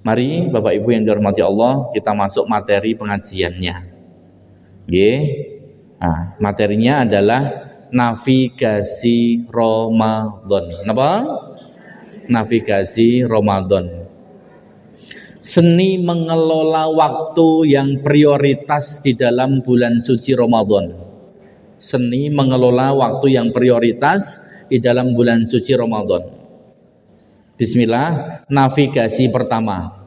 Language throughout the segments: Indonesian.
Mari Bapak Ibu yang dirahmati Allah, kita masuk materi pengajiannya. Nggih. Nah, materinya adalah navigasi Ramadan. Kenapa? Navigasi Ramadan. Seni mengelola waktu yang prioritas di dalam bulan suci Ramadan. Seni mengelola waktu yang prioritas di dalam bulan suci Ramadan. Bismillah, navigasi pertama.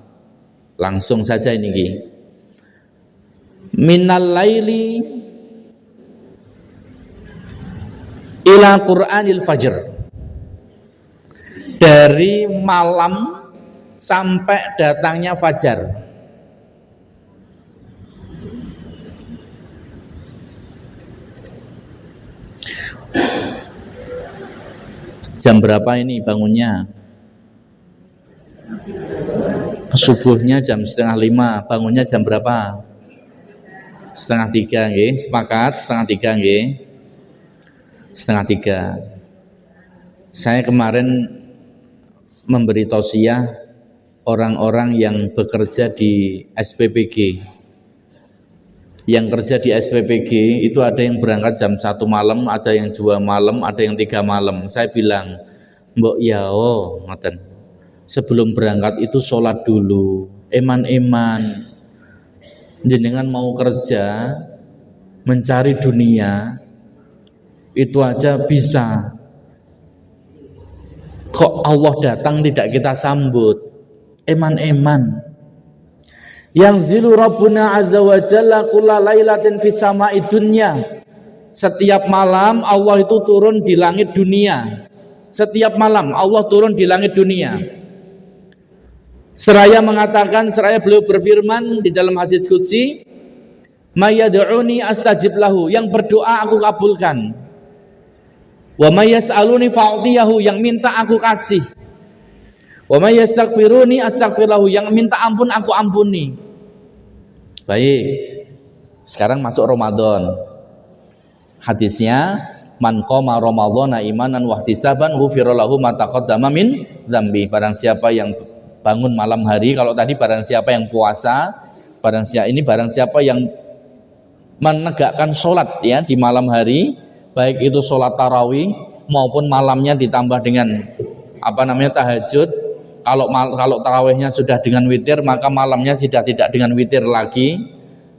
Langsung saja ini. Minal laili ila Qur'anil fajr. Dari malam sampai datangnya fajar. Jam berapa ini bangunnya? Subuhnya jam 4:30, bangunnya jam berapa? 2:30, nggih. Sepakat 2:30, nggih. 2:30. Saya kemarin memberi tausiah orang-orang yang bekerja di SPPG. Yang kerja di SPPG itu ada yang berangkat jam 1 malam, ada yang 2 malam, ada yang 3 malam. Saya bilang, "Mbok ya ngoten. Sebelum berangkat itu sholat dulu, eman-eman. Jenengan mau kerja, mencari dunia, itu aja bisa. Kok Allah datang tidak kita sambut? Eman-eman. Yanzilu Rabbuna azza wa jalla kulla lailatin fis sama'i dunya." Setiap malam Allah itu turun di langit dunia. Setiap malam Allah turun di langit dunia. Seraya mengatakan, seraya beliau berfirman di dalam hadis qudsi, "May yad'uni astajib lahu." Yang berdoa aku kabulkan. "Wa may yas'aluni fa'tiyahu." Yang minta aku kasih. "Wa may yastaghfiruni astaghfir lahu." Yang minta ampun aku ampuni. Baik. Sekarang masuk Ramadan. Hadisnya, "Man qama ramadhana imanan wa ihtisaban ghufira lahu ma taqaddama min dzambi." Barang siapa yang bangun malam hari, kalau tadi barang siapa yang puasa, barang siapa yang menegakkan sholat ya di malam hari, baik itu sholat tarawih maupun malamnya ditambah dengan tahajud. Kalau tarawihnya sudah dengan witir, maka malamnya tidak dengan witir lagi.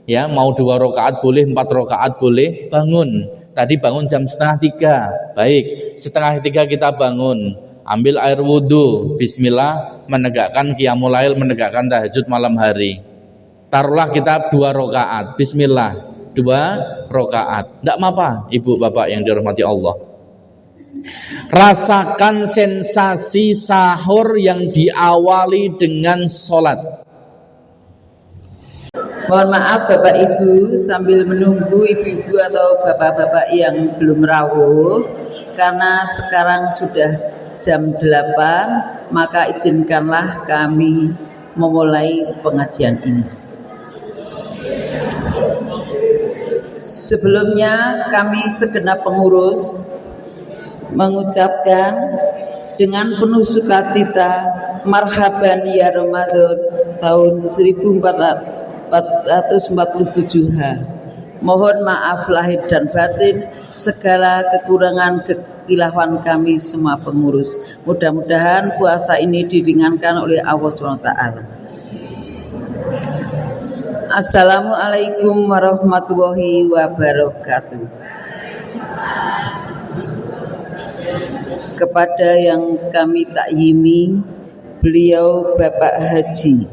Ya, mau 2 rakaat boleh, 4 rakaat boleh. Bangun. Tadi bangun jam 2:30. Baik, 2:30 kita bangun. Ambil air wudhu, bismillah, menegakkan qiyamul lail, menegakkan tahajud malam hari. Taruhlah kita 2 rakaat, bismillah, 2 rakaat. Tidak apa-apa, ibu bapak yang dirahmati Allah. Rasakan sensasi sahur yang diawali dengan sholat. Mohon maaf Bapak Ibu, sambil menunggu ibu-ibu atau bapak-bapak yang belum rawuh, karena sekarang sudah jam 8, maka izinkanlah kami memulai pengajian ini. Sebelumnya kami segenap pengurus mengucapkan dengan penuh sukacita marhaban ya Ramadan tahun 1447H. Mohon maaf lahir dan batin segala kekurangan kekhilafan kami semua pengurus. Mudah-mudahan puasa ini diringankan oleh Allah SWT. Assalamualaikum warahmatullahi wabarakatuh. Kepada yang kami takyimi, beliau Bapak Haji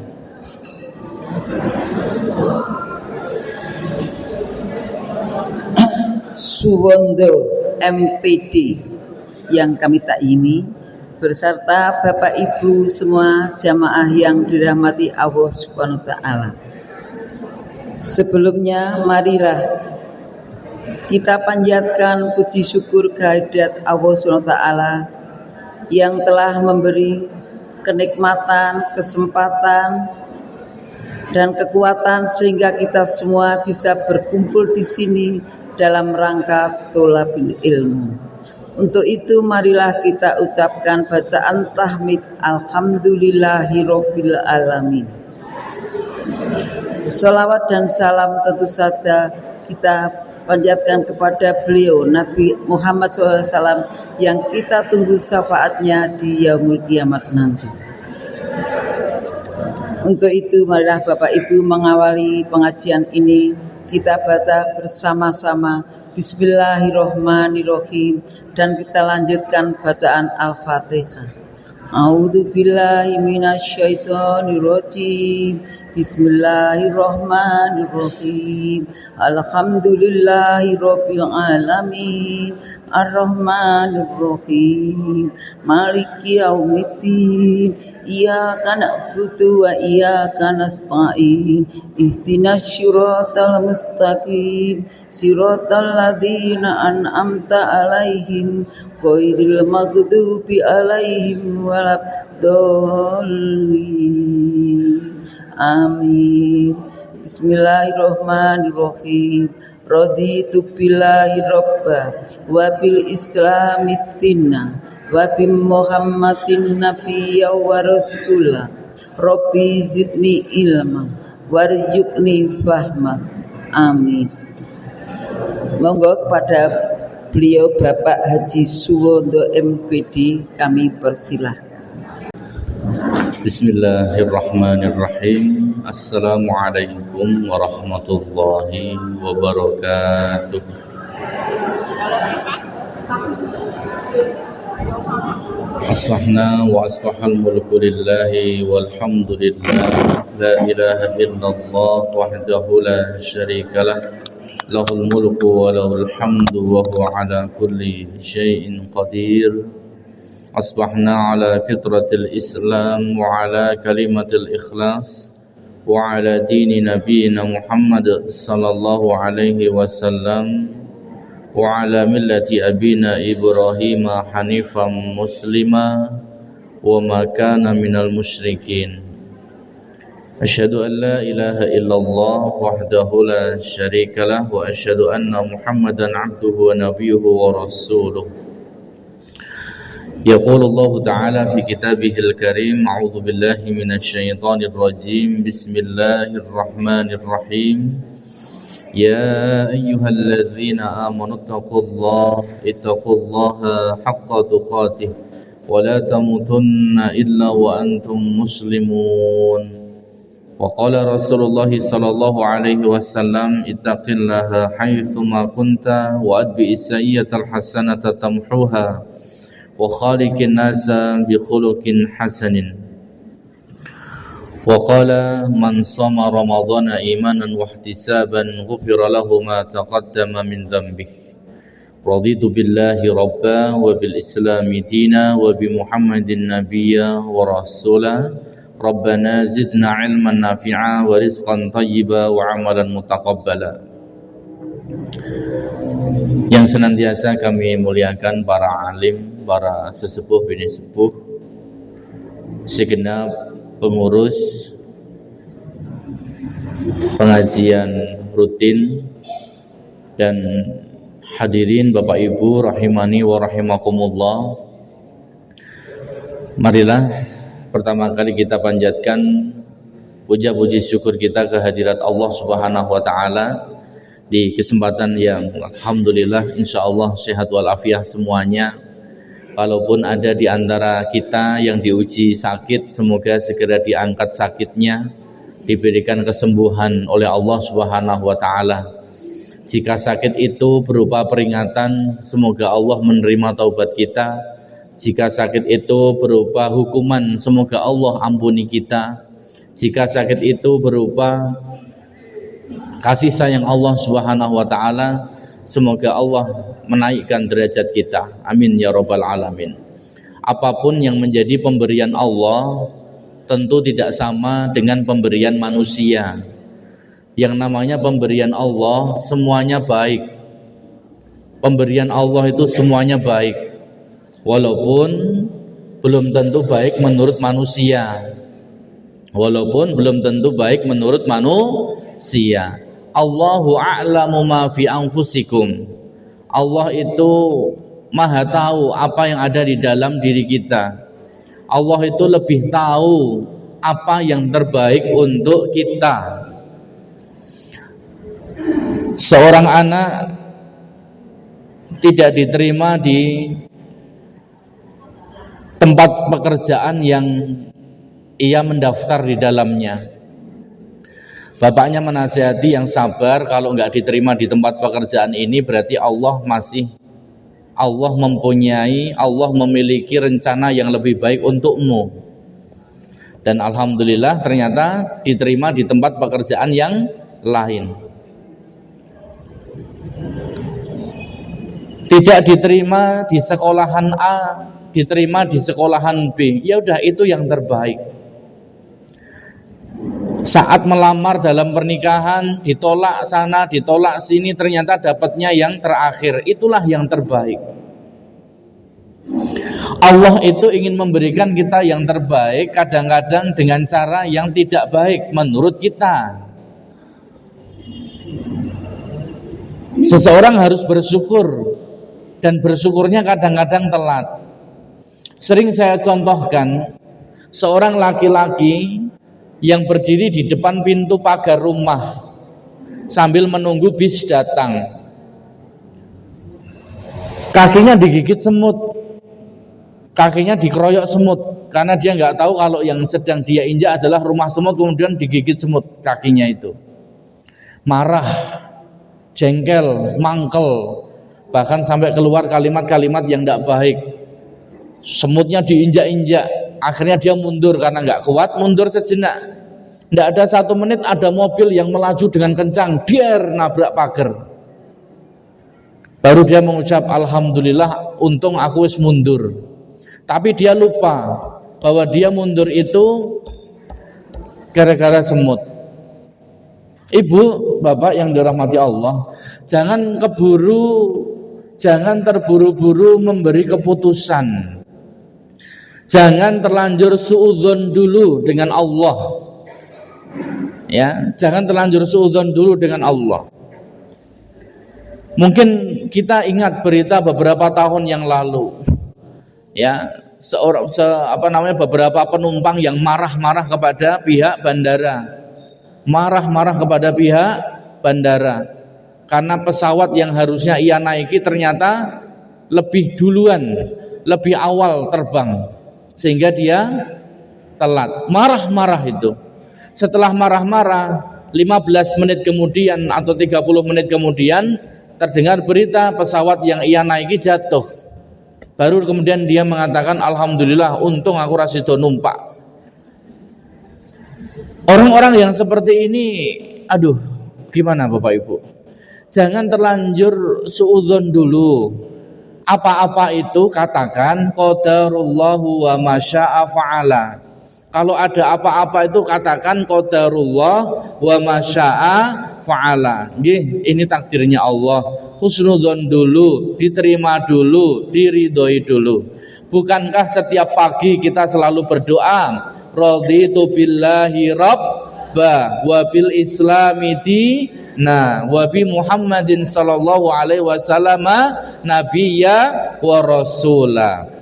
Suwondo MPD yang kami takyimi, berserta Bapak Ibu semua jamaah yang dirahmati Allah Subhanahu wa taala. Sebelumnya marilah kita panjatkan puji syukur kehadirat Allah Subhanahu wa taala yang telah memberi kenikmatan, kesempatan dan kekuatan sehingga kita semua bisa berkumpul di sini dalam rangka tholabil ilmu. Untuk itu marilah kita ucapkan bacaan tahmid alhamdulillahirabbil alamin. Salawat dan salam tentu saja kita panjatkan kepada beliau Nabi Muhammad SAW yang kita tunggu syafaatnya di yaumul kiamat nanti. Untuk itu marilah Bapak Ibu mengawali pengajian ini kita baca bersama-sama Bismillahirrahmanirrahim dan kita lanjutkan bacaan Al-Fatihah. A'udzu billahi minasyaitonir rajim. Bismillahirrahmanirrahim. Alhamdulillahirabbil alamin. Arrahmanir rahim. Maliki yaumiddin. Iyyaka na'budu wa iyyaka nasta'in. Ihdinas siratal mustaqim. Siratal ladzina an'amta 'alaihim ghairil maghdubi 'alaihim waladdallin. Amin. Bismillahirrahmanirrahim. Raditu billahi rabba wa bil islami dinna wa bi Muhammadin nabiyya wa rasula. Rabbi zidni ilma warzuqni fahma. Amin. Monggo kepada beliau Bapak Haji Suwondo MPD kami persilahkan. Bismillahirrahmanirrahim. Assalamualaikum warahmatullahi wabarakatuh. Asbahna wa asbahal mulku lillahi walhamdulillah. La ilaha illallah wahdahu la syarikalah. Lahul mulku wa lahul hamdu wa huwa ala kulli syai'in qadir. Asbahna ala fitratil Islam wa ala kalimatil ikhlas wa ala dini nabiyina Muhammad sallallahu alaihi wasallam wa ala millati abina Ibrahim hanifan muslima wa ma kana minal musyrikin. Asyhadu an la ilaha illallah wahdahu la syarikalah wa asyhadu anna Muhammadan abduhu wa nabiyyuhu wa rasuluh. يقول الله تعالى في كتابه الكريم أعوذ بالله من الشيطان الرجيم بسم الله الرحمن الرحيم يا أيها الذين آمنوا اتقوا الله حق تقاته ولا تموتن إلا وأنتم مسلمون وقال رسول الله صلى الله عليه وسلم اتق الله حيثما كنت وأتبع السيئة الحسنة تمحوها وخالق الناس بخلق حسن وقال من صام رمضان إيمانا واحتسابا غفر له ما تقدم من ذنبه رضيت بالله ربا وبالإسلام دينا وبمحمد نبيا ورسولا ربنا زدنا علما نافعا ورزقا طيبا وعملا متقبلا. Yang senantiasa kami muliakan para alim, para sesepuh bini sepuh, segenap pengurus pengajian rutin dan hadirin Bapak Ibu rahimani wa rahimakumullah. Marilah pertama kali kita panjatkan puja-puji syukur kita ke hadirat Allah Subhanahu wa taala di kesempatan yang alhamdulillah insyaallah sehat walafiat semuanya. Kalaupun ada di antara kita yang diuji sakit, semoga segera diangkat sakitnya, diberikan kesembuhan oleh Allah Subhanahu wa taala. Jika sakit itu berupa peringatan, semoga Allah menerima taubat kita. Jika sakit itu berupa hukuman, semoga Allah ampuni kita. Jika sakit itu berupa kasih sayang Allah Subhanahu wa taala, semoga Allah menaikkan derajat kita. Amin ya rabbal alamin. Apapun yang menjadi pemberian Allah tentu tidak sama dengan pemberian manusia. Yang namanya pemberian Allah semuanya baik. Pemberian Allah itu semuanya baik. Walaupun belum tentu baik menurut manusia. Walaupun belum tentu baik menurut manusia. Allahu a'lamu ma fi anfusikum. Allah itu Maha tahu apa yang ada di dalam diri kita. Allah itu lebih tahu apa yang terbaik untuk kita. Seorang anak tidak diterima di tempat pekerjaan yang ia mendaftar di dalamnya. Bapaknya menasihati yang sabar, kalau nggak diterima di tempat pekerjaan ini berarti Allah memiliki rencana yang lebih baik untukmu. Dan alhamdulillah ternyata diterima di tempat pekerjaan yang lain. Tidak diterima di sekolahan A, diterima di sekolahan B. Ya udah, itu yang terbaik. Saat melamar dalam pernikahan, ditolak sana, ditolak sini, ternyata dapatnya yang terakhir. Itulah yang terbaik. Allah itu ingin memberikan kita yang terbaik, kadang-kadang dengan cara yang tidak baik menurut kita. Seseorang harus bersyukur, dan bersyukurnya kadang-kadang telat. Sering saya contohkan, seorang laki-laki yang berdiri di depan pintu pagar rumah sambil menunggu bis datang. Kakinya digigit semut, kakinya dikeroyok semut, karena dia nggak tahu kalau yang sedang dia injak adalah rumah semut, kemudian digigit semut kakinya itu. Marah, jengkel, mangkel, bahkan sampai keluar kalimat-kalimat yang tidak baik. Semutnya diinjak-injak. Akhirnya dia mundur karena nggak kuat, mundur sejenak. Tidak ada 1 menit ada mobil yang melaju dengan kencang, biar nabrak pagar. Baru dia mengucap alhamdulillah, untung aku wis mundur. Tapi dia lupa bahwa dia mundur itu gara-gara semut. Ibu, bapak yang dirahmati Allah, jangan terburu-buru memberi keputusan. Jangan terlanjur suudzon dulu dengan Allah. Ya, jangan terlanjur suudzon dulu dengan Allah. Mungkin kita ingat berita beberapa tahun yang lalu. Ya, beberapa penumpang yang marah-marah kepada pihak bandara. Marah-marah kepada pihak bandara karena pesawat yang harusnya ia naiki ternyata lebih duluan, lebih awal terbang, sehingga dia telat. Marah-marah itu. Setelah marah-marah, 15 menit kemudian atau 30 menit kemudian terdengar berita pesawat yang ia naiki jatuh. Baru kemudian dia mengatakan alhamdulillah, untung aku rasido numpak. Orang-orang yang seperti ini, aduh, gimana Bapak Ibu? Jangan terlanjur suudzon dulu. Apa-apa itu katakan qadarullahu wa masya'a fa'ala. Kalau ada apa-apa itu katakan qadarullah wa masya'a fa'ala. Ini takdirnya Allah. Husnudzon dulu, diterima dulu, diridhoi dulu. Bukankah setiap pagi kita selalu berdoa, raditu billahi rabba wa bil islami dina wa bi Muhammadin sallallahu alaihi wasallam nabiyya wa rasula.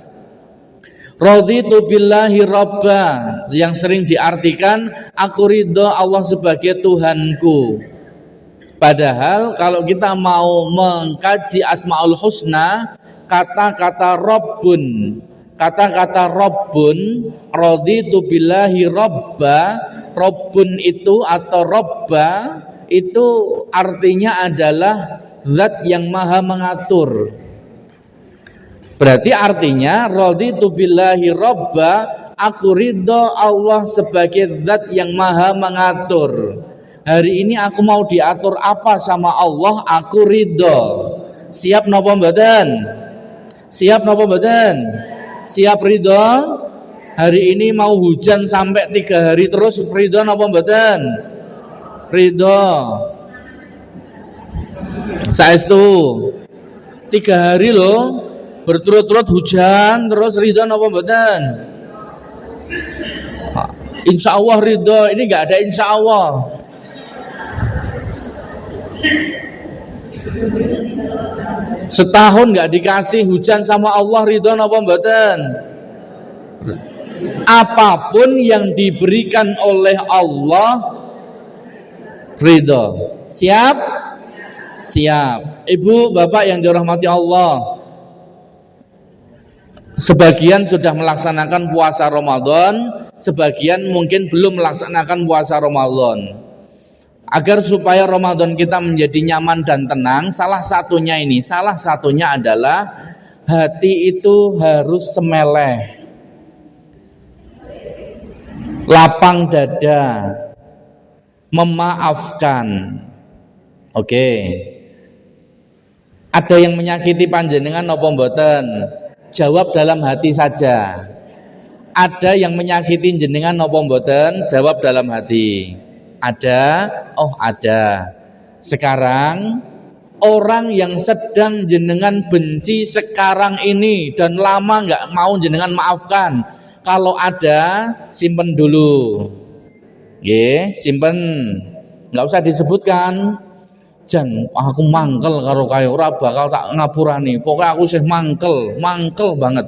Raditu billahi rabba yang sering diartikan aku ridho Allah sebagai Tuhanku. Padahal kalau kita mau mengkaji Asmaul Husna, kata-kata Rabbun, raditu billahi rabba, Rabbun itu atau Rabba itu artinya adalah zat yang maha mengatur. Berarti artinya raditu billahi rabba, aku ridho Allah sebagai zat yang maha mengatur. Hari ini aku mau diatur apa sama Allah, aku ridho. Siap napa mboten? Siap napa mboten? Siap ridho? Hari ini mau hujan sampai 3 hari terus, ridho napa mboten? Ridho. Saestu 3 hari loh berturut-turut hujan terus, ridho napa mboten? Insya Allah ridho. Ini nggak ada insya Allah. Setahun nggak dikasih hujan sama Allah, ridho napa mboten? Apapun yang diberikan oleh Allah, ridho. Siap? Siap. Ibu, bapak yang dirahmati Allah, sebagian sudah melaksanakan puasa Ramadan, sebagian mungkin belum melaksanakan puasa Ramadan. Agar supaya Ramadan kita menjadi nyaman dan tenang, salah satunya adalah hati itu harus semeleh, lapang dada, memaafkan. Oke. Ada yang menyakiti panjenengan napa mboten? Jawab dalam hati saja. Ada yang menyakiti jenengan napa mboten? Jawab dalam hati. Ada? Oh ada. Sekarang orang yang sedang jenengan benci sekarang ini dan lama nggak mau jenengan maafkan, kalau ada simpen dulu. Nggih, simpen. Nggak usah disebutkan. Jan, aku mangkel karo kaya ora bakal tak ngapurani. Pokoknya aku sih mangkel banget.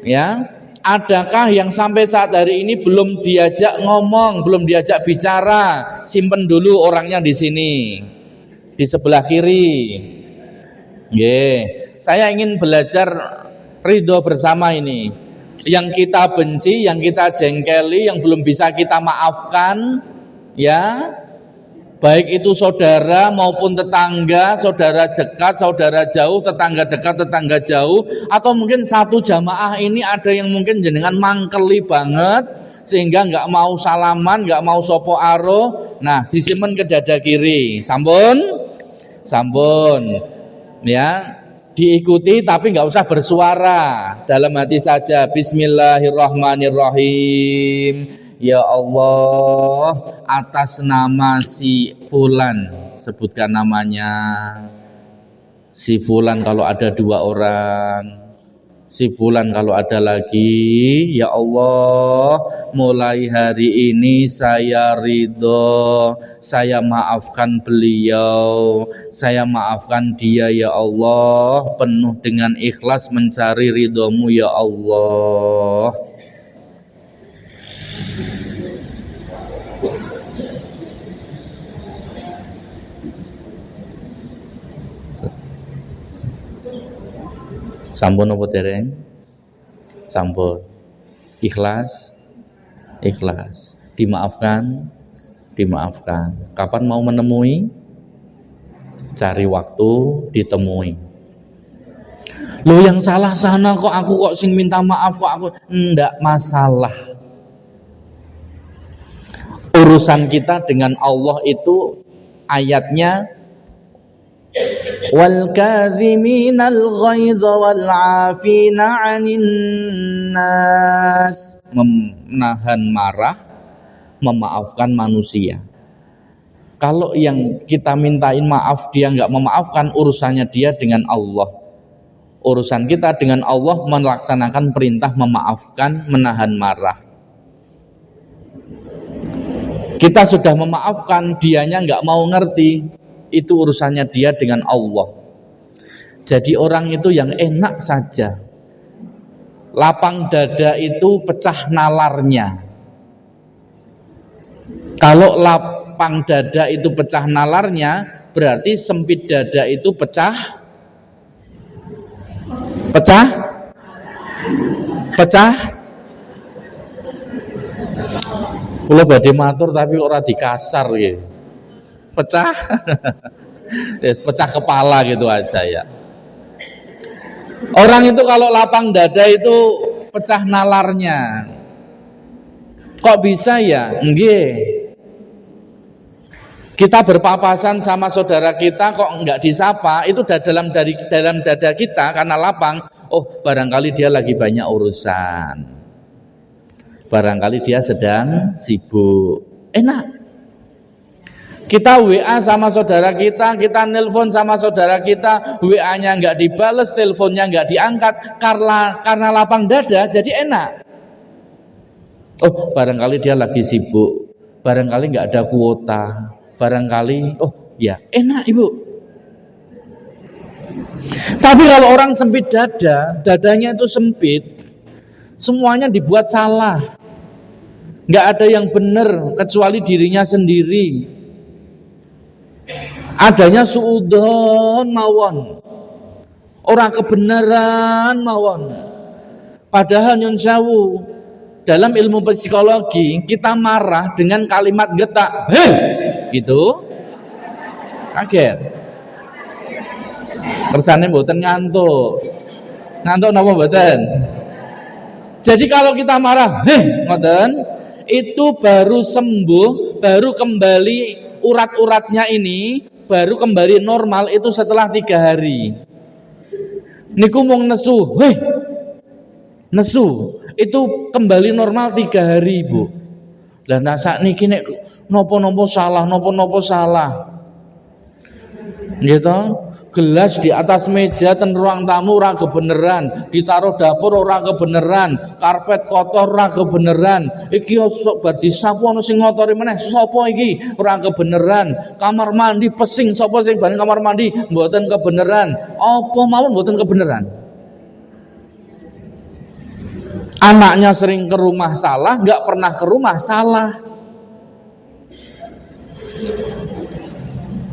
Ya. Adakah yang sampai saat hari ini belum diajak ngomong, belum diajak bicara? Simpen dulu orangnya di sini, di sebelah kiri. Saya ingin belajar ridho bersama ini. Yang kita benci, yang kita jengkeli, yang belum bisa kita maafkan, ya, baik itu saudara maupun tetangga, saudara dekat, saudara jauh, tetangga dekat, tetangga jauh, atau mungkin satu jamaah ini ada yang mungkin jenengan mangkeli banget sehingga nggak mau salaman, nggak mau sopo aro. Nah, disimpen ke dada kiri, sampun, ya, diikuti tapi nggak usah bersuara, dalam hati saja. Bismillahirrahmanirrahim. Ya Allah, atas nama si Fulan, sebutkan namanya. Si Fulan kalau ada 2 orang, si Fulan kalau ada lagi. Ya Allah, mulai hari ini saya ridho, saya maafkan beliau, saya maafkan dia ya Allah, penuh dengan ikhlas mencari ridhomu ya Allah. Sampun apa dereng? Sampun. Ikhlas. Dimaafkan. Kapan mau menemui? Cari waktu, ditemui. Loh, yang salah sana kok, aku kok sing minta maaf kok aku. Enggak masalah. Urusan kita dengan Allah itu ayatnya wal kadhiminal ghaidha wal 'afina 'anil nas, menahan marah, memaafkan manusia. Kalau yang kita mintain maaf dia enggak memaafkan, urusannya dia dengan Allah. Urusan kita dengan Allah melaksanakan perintah memaafkan, menahan marah. Kita sudah memaafkan, dianya enggak mau ngerti, itu urusannya dia dengan Allah. Jadi orang itu yang enak saja, lapang dada itu pecah nalarnya. Kalau lapang dada itu pecah nalarnya, berarti sempit dada itu pecah. Kula badhe matur tapi ora dikasar gitu. Pecah. Yes, pecah kepala gitu aja ya. Orang itu kalau lapang dada itu pecah nalarnya. Kok bisa ya? Nggih. Kita berpapasan sama saudara kita kok enggak disapa, itu dalam dada kita karena lapang. Oh, barangkali dia lagi banyak urusan. Barangkali dia sedang sibuk. Enak. Kita WA sama saudara kita nelpon sama saudara kita, WA-nya enggak dibales, teleponnya enggak diangkat karena lapang dada, jadi enak. Oh, barangkali dia lagi sibuk. Barangkali enggak ada kuota. Barangkali, oh ya, enak Ibu. Tapi kalau orang sempit dada, dadanya itu sempit, semuanya dibuat salah. Nggak ada yang benar kecuali dirinya sendiri. Adanya suudon mawon, orang kebenaran mawon. Padahal nyun sewu, dalam ilmu psikologi kita marah dengan kalimat getak, heh, gitu, kaget. Kersane mboten ngantuk napa mboten? Jadi kalau kita marah, heh, ngoten, itu baru sembuh, baru kembali urat-uratnya ini, baru kembali normal itu setelah 3 hari. Niku mung nesu, heh, nesu, itu kembali normal 3 hari, Bu. Lah nah sakniki nek napa-napa salah. Gitu. Gelas di atas meja ten ruang tamu ora kebeneran, ditaruh dapur ora kebeneran, karpet kotor ora kebeneran. Iki sok bar disapu ana sing ngotori meneh. Sapa iki? Ora kebeneran. Kamar mandi pesing, sapa sing bani kamar mandi mboten kebeneran. Apa mawon mboten kebeneran? Anaknya sering ke rumah salah, enggak pernah ke rumah salah.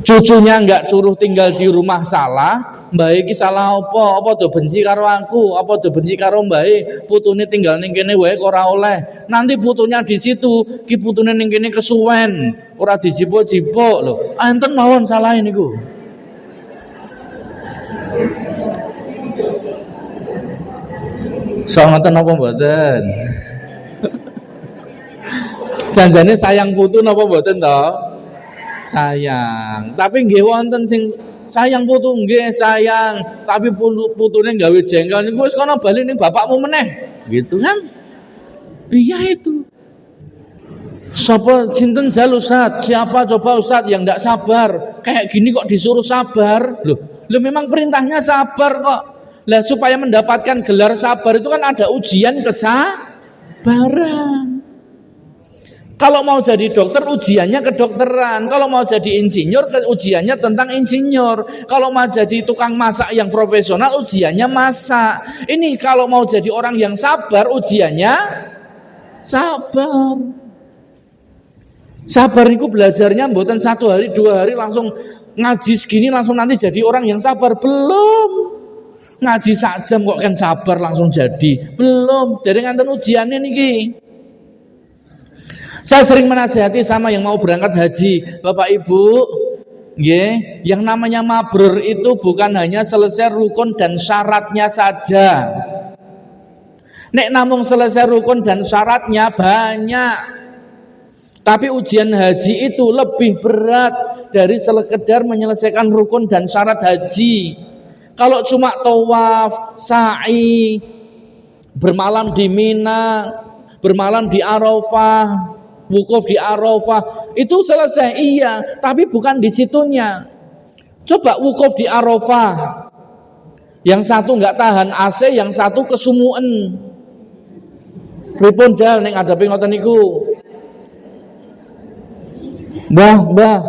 Cucunya enggak suruh tinggal di rumah salah, mbak iki salah apa do benci karo aku, apa do benci karo mbak, putune tinggal ning kene wae kok ora oleh. Nanti putunya di situ, ki putune ning kene kesuwen, ora dijipuk-jipuk lho. Enten mawon salah niku. Songoten apa mboten? Janjane sayang putu napa mboten to? Sayang, tapi nggih wonten sing sayang putu nggih sayang, tapi putune gawe jengkel niku wis kono bali ning bapakmu meneh. Gitu kan? Iya itu. Sapa sinten jal Ustaz? Siapa coba Ustaz yang enggak sabar? Kayak gini kok disuruh sabar? Loh memang perintahnya sabar kok. Lah supaya mendapatkan gelar sabar itu kan ada ujian kesabaran. Kalau mau jadi dokter ujiannya kedokteran, kalau mau jadi insinyur ujiannya tentang insinyur, kalau mau jadi tukang masak yang profesional ujiannya masak. Ini kalau mau jadi orang yang sabar ujiannya sabar. Sabar itu belajarnya mboten 1 hari 2 hari langsung ngaji segini langsung nanti jadi orang yang sabar, belum. Ngaji sak jam kok kan sabar langsung jadi, belum. Dari nganten ujiannya niki. Saya sering menasihati sama yang mau berangkat haji, Bapak Ibu, nggih, yang namanya mabrur itu bukan hanya selesai rukun dan syaratnya saja. Nek namung selesai rukun dan syaratnya banyak. Tapi ujian haji itu lebih berat dari sekedar menyelesaikan rukun dan syarat haji. Kalau cuma tawaf, sa'i, bermalam di Mina, bermalam di Arafah, wukuf di Arafah, itu selesai, iya, tapi bukan di situnya. Coba wukuf di Arafah, yang satu nggak tahan AC, yang satu kesumuen. Pripun dal ning ngadepi ngoten niku? Mbah,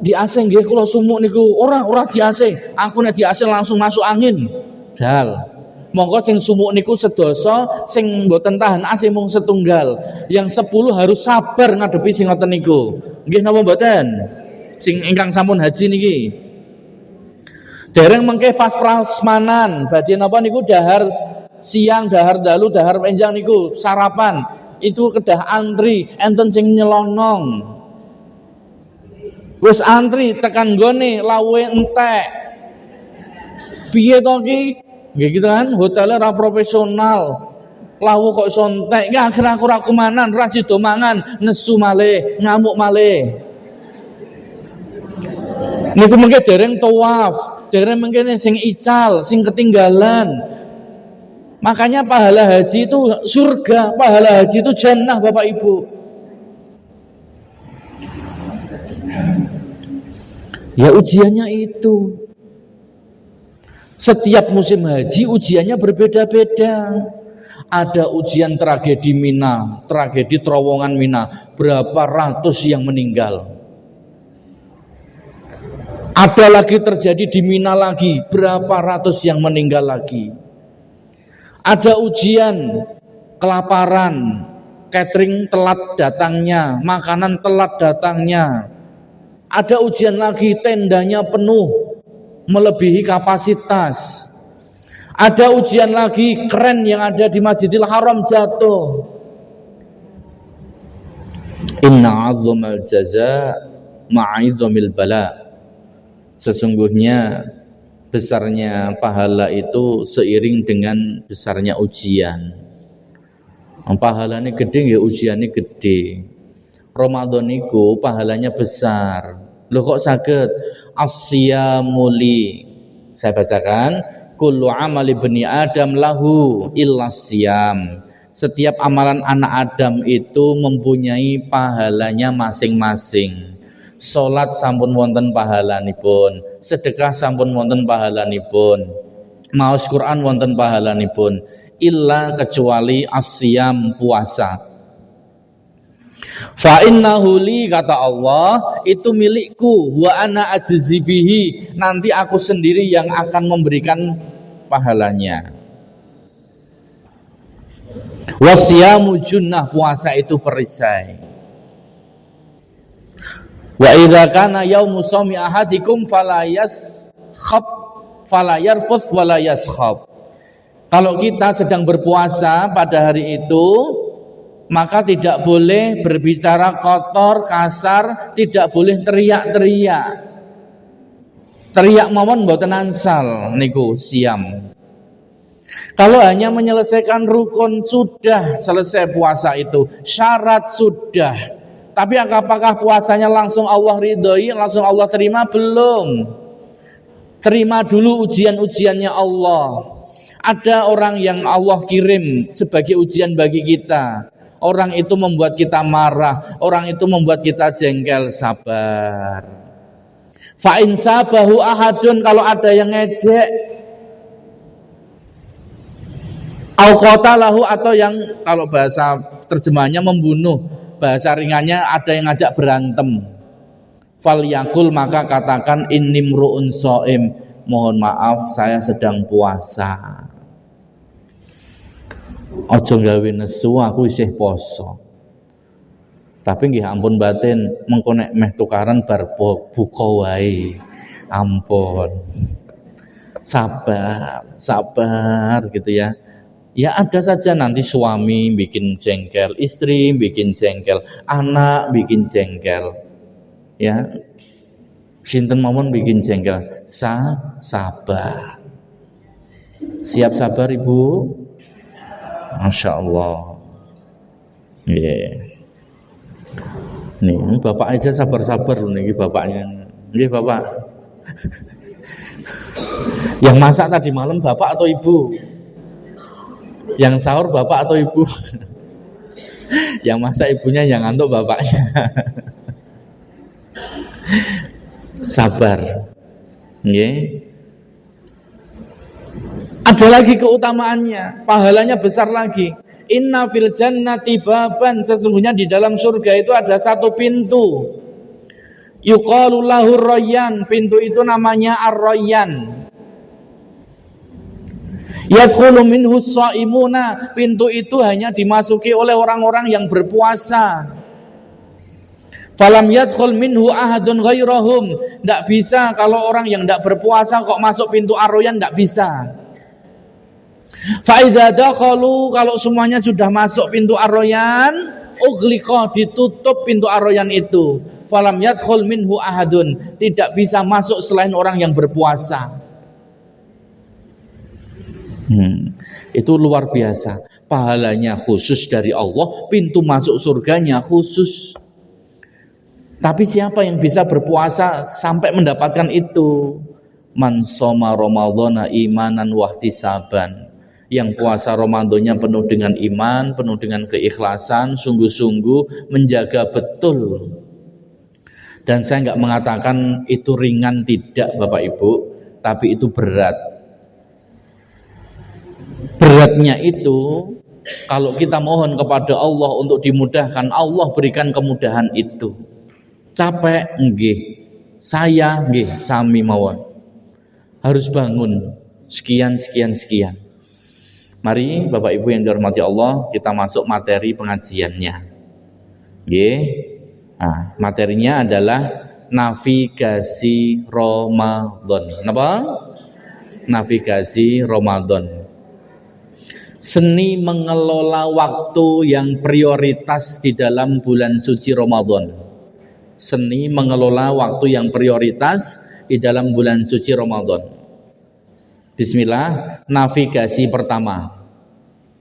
di AC nggih kula sumuk niku. Ora di AC. Aku nek di AC langsung masuk angin. Dal. Monggo sing sumuk niku sedoso, sing mboten tahan AC mung setunggal. Yang 10 harus sabar ngadepi sing ngoten niku. Nggih napa mboten? Sing ingkang sampun haji niki. Dereng mengke pas prasmanan, badhe napa niku dahar siang, dahar dalu, dahar enjang niku sarapan. Itu kedah antri, enten sing nyelonong. Wis antri tekan gone lawe entek. Piye to ki? Nggih gitu kan, hotelnya ora profesional. Lawu kok iso entek. Ya akhir aku ora kumanan, ra sida mangan, nesu malih, ngamuk malih. Niku mengke dereng tawaf, dereng mengke sing ical, sing ketinggalan. Makanya pahala haji itu surga, pahala haji itu jannah Bapak Ibu. Ya ujiannya itu. Setiap musim haji ujiannya berbeda-beda. Ada ujian tragedi Mina, tragedi terowongan Mina, berapa ratus yang meninggal. Ada lagi terjadi di Mina lagi, berapa ratus yang meninggal lagi. Ada ujian, kelaparan, catering telat datangnya, makanan telat datangnya. Ada ujian lagi, tendanya penuh, melebihi kapasitas. Ada ujian lagi, kren yang ada di Masjidil Haram jatuh. Inna 'azzamal jaza ma'idhamil bala. Sesungguhnya besarnya pahala itu seiring dengan besarnya ujian. Pahalanya gede ya ujiannya gede. Ramadan itu pahalanya besar. Loh kok sakit? Asyamuli. Saya bacakan, kullu amali bani Adam lahu illa siyam. Setiap amalan anak Adam itu mempunyai pahalanya masing-masing. Salat sampun wonten pahalanipun, sedekah sampun wonten pahalanipun, maos Quran wonten pahalanipun, illa kecuali asyam puasa. Fa innahu li, kata Allah, itu milikku, wa ana ajzi bihi, nanti aku sendiri yang akan memberikan pahalanya. Wasyamu junnah, puasa itu perisai. Wa idza kana yaumu shaumi ahadikum fala yaskhab fala yarfuth wala yaskhab. Kalau kita sedang berpuasa pada hari itu, maka tidak boleh berbicara kotor, kasar, tidak boleh teriak-teriak. Teriak mawon mboten ansal niku siam. Kalau hanya menyelesaikan rukun sudah selesai puasa itu, syarat sudah. Tapi apakah puasanya langsung Allah ridhoi, langsung Allah terima? Belum. Terima dulu ujian-ujiannya Allah. Ada orang yang Allah kirim sebagai ujian bagi kita. Orang itu membuat kita marah, orang itu membuat kita jengkel, sabar. Fa in sabahu ahadun, kalau ada yang ngejek, au qatalahu, atau yang kalau bahasa terjemahnya membunuh. Bahasa ringannya ada yang ngajak berantem. Falyakul, maka katakan inni mru'un shaim, mohon maaf saya sedang puasa. Ojo gawe nesu, aku isih poso. Tapi nggih ampun batin, mengko nek meh tukaran bar buka wae. Ampun. Sabar gitu ya. Ya ada saja nanti suami bikin jengkel, istri bikin jengkel, anak bikin jengkel. Ya. Sinten mawon bikin jengkel. Sabar. Siap sabar Ibu? Masya Allah. Yeah. Nih, Bapak aja sabar-sabar loh nih bapaknya. Nggih, Bapak. Yang masak tadi malam Bapak atau Ibu? Yang sahur Bapak atau Ibu? Yang masak ibunya, yang ngantuk bapaknya. Sabar. Nggih. Ada lagi keutamaannya, pahalanya besar lagi. Inna fil jannati baban, sesungguhnya di dalam surga itu ada satu pintu. Yuqalu lahu Rayyan, pintu itu namanya Ar-Rayyan. Yadkhulu minhu shaimuna, pintu itu hanya dimasuki oleh orang-orang yang berpuasa. Falam yadkhul minhu ahadun ghairahum, enggak bisa kalau orang yang enggak berpuasa kok masuk pintu Ar-Rayyan, enggak bisa. Fa idza dakhalu, kalau semuanya sudah masuk pintu Ar-Rayyan, ughliqa, ditutup pintu Ar-Rayyan itu. Falam yadkhul minhu ahadun, tidak bisa masuk selain orang yang berpuasa. Itu luar biasa, pahalanya khusus dari Allah, pintu masuk surganya khusus. Tapi siapa yang bisa berpuasa sampai mendapatkan itu? Man shoma ramadhana imanan wahtisaban, yang puasa Ramadannya penuh dengan iman, penuh dengan keikhlasan, sungguh-sungguh menjaga betul. Dan saya enggak mengatakan itu ringan, tidak Bapak Ibu, tapi itu berat. Beratnya itu kalau kita mohon kepada Allah untuk dimudahkan, Allah berikan kemudahan itu. Capek nggih, Saya nggih sami mawon. Harus bangun sekian. Mari Bapak Ibu yang dihormati Allah, kita masuk materi pengajiannya. Nggih. Nah, materinya adalah navigasi Ramadan. Napa? Navigasi Ramadan. Seni mengelola waktu yang prioritas di dalam bulan suci Ramadan. Seni mengelola waktu yang prioritas di dalam bulan suci Ramadan. Bismillah, navigasi pertama.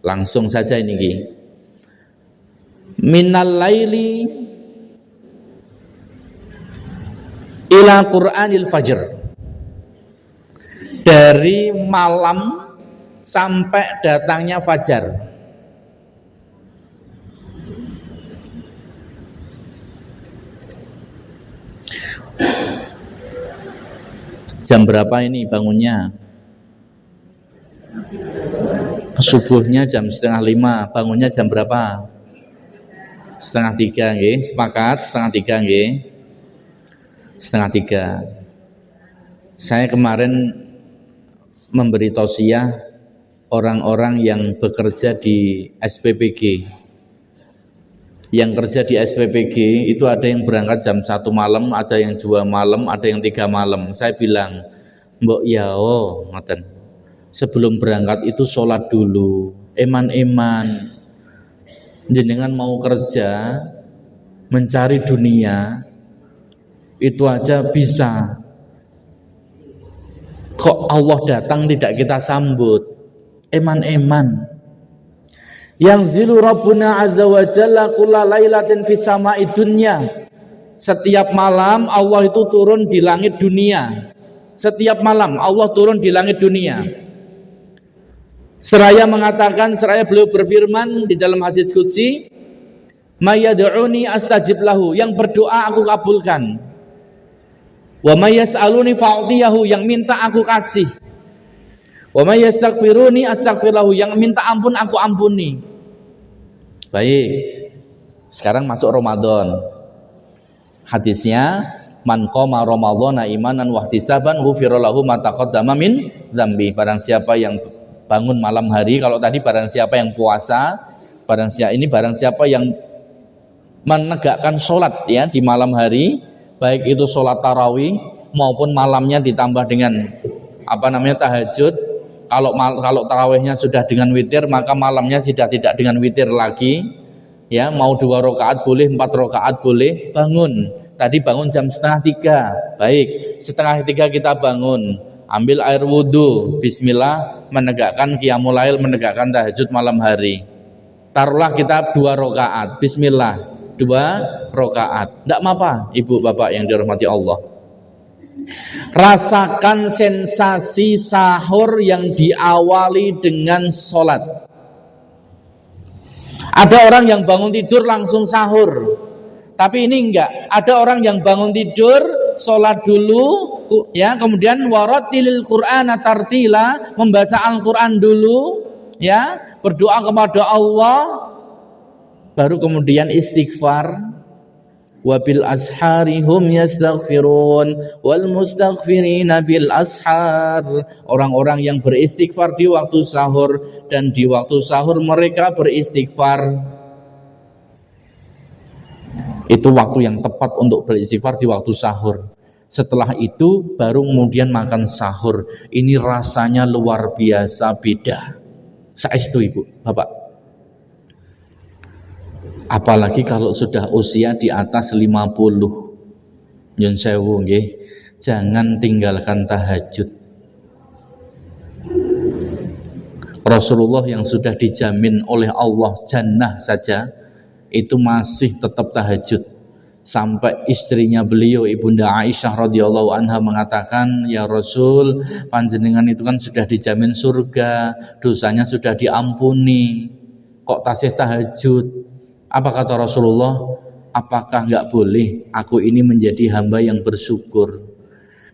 Langsung saja ini. Minal laili ila Qur'anil fajr. Dari malam sampai datangnya fajar. Jam berapa ini bangunnya? Subuhnya jam 4:30. Bangunnya jam berapa? 2:30 nggih. Sepakat 2:30 nggih. 2:30. Saya kemarin memberi tausiah orang-orang yang bekerja di SPPG. Yang kerja di SPPG itu ada yang berangkat jam 1 malam, ada yang 2 malam, ada yang 3 malam. Saya bilang, mbok ya ngoten. Sebelum berangkat itu sholat dulu, eman-eman. Jenengan mau kerja, mencari dunia, itu aja bisa. Kok Allah datang tidak kita sambut? Eman-eman. Yanzilu Rabbuna azza wa jalla kulla lailatin fis sama'i dunya. Setiap malam Allah itu turun di langit dunia. Setiap malam Allah turun di langit dunia. Seraya mengatakan, seraya beliau berfirman di dalam hadis qudsi, "May yad'uni astajib lahu." Yang berdoa aku kabulkan. Wa may yas'aluni fa'tiyahu. Yang minta aku kasih. Wa may yastaghfiruni astaghfir lahu. Yang minta ampun aku ampuni. Baik, sekarang masuk Ramadan. Hadisnya, man qama ramadhana imanan wahtisaban ghufira lahu ma taqaddama min dzambi. Barang siapa yang bangun malam hari, kalau tadi barang siapa yang puasa, barang siapa yang menegakkan sholat ya di malam hari, baik itu sholat tarawih maupun malamnya ditambah dengan tahajud. Kalau tarawihnya sudah dengan witir, maka malamnya sudah tidak dengan witir lagi. Ya, mau 2 rakaat boleh, 4 rakaat boleh. Bangun. Tadi bangun jam 2:30. Baik, 2:30 kita bangun. Ambil air wudhu. Bismillah, menegakkan qiyamul lail, menegakkan tahajud malam hari. Taruhlah kita 2 rakaat. Bismillah, 2 rakaat. Tidak apa-apa, ibu bapak yang dirahmati Allah. Rasakan sensasi sahur yang diawali dengan sholat. Ada orang yang bangun tidur langsung sahur, tapi ini enggak. Ada orang yang bangun tidur, sholat dulu, ya, kemudian warattilil Qur'ana tartila, membaca Al-Quran dulu, ya, berdoa kepada Allah, baru kemudian istighfar. Wabil ashari hum yastaghfirun wal mustaghfirina bil ashar. Orang-orang yang beristighfar di waktu sahur, dan di waktu sahur mereka beristighfar. Itu waktu yang tepat untuk beristighfar, di waktu sahur. Setelah itu baru kemudian makan sahur. Ini rasanya luar biasa beda. Saestu ibu, bapak. Apalagi kalau sudah usia di atas 50. Nyun sewu nggih, jangan tinggalkan tahajud. Rasulullah yang sudah dijamin oleh Allah jannah saja itu masih tetap tahajud. Sampai istrinya beliau Ibunda Aisyah radhiyallahu anha mengatakan, "Ya Rasul, panjenengan itu kan sudah dijamin surga, dosanya sudah diampuni, kok tasih tahajud?" Apa kata Rasulullah? Apakah enggak boleh aku ini menjadi hamba yang bersyukur?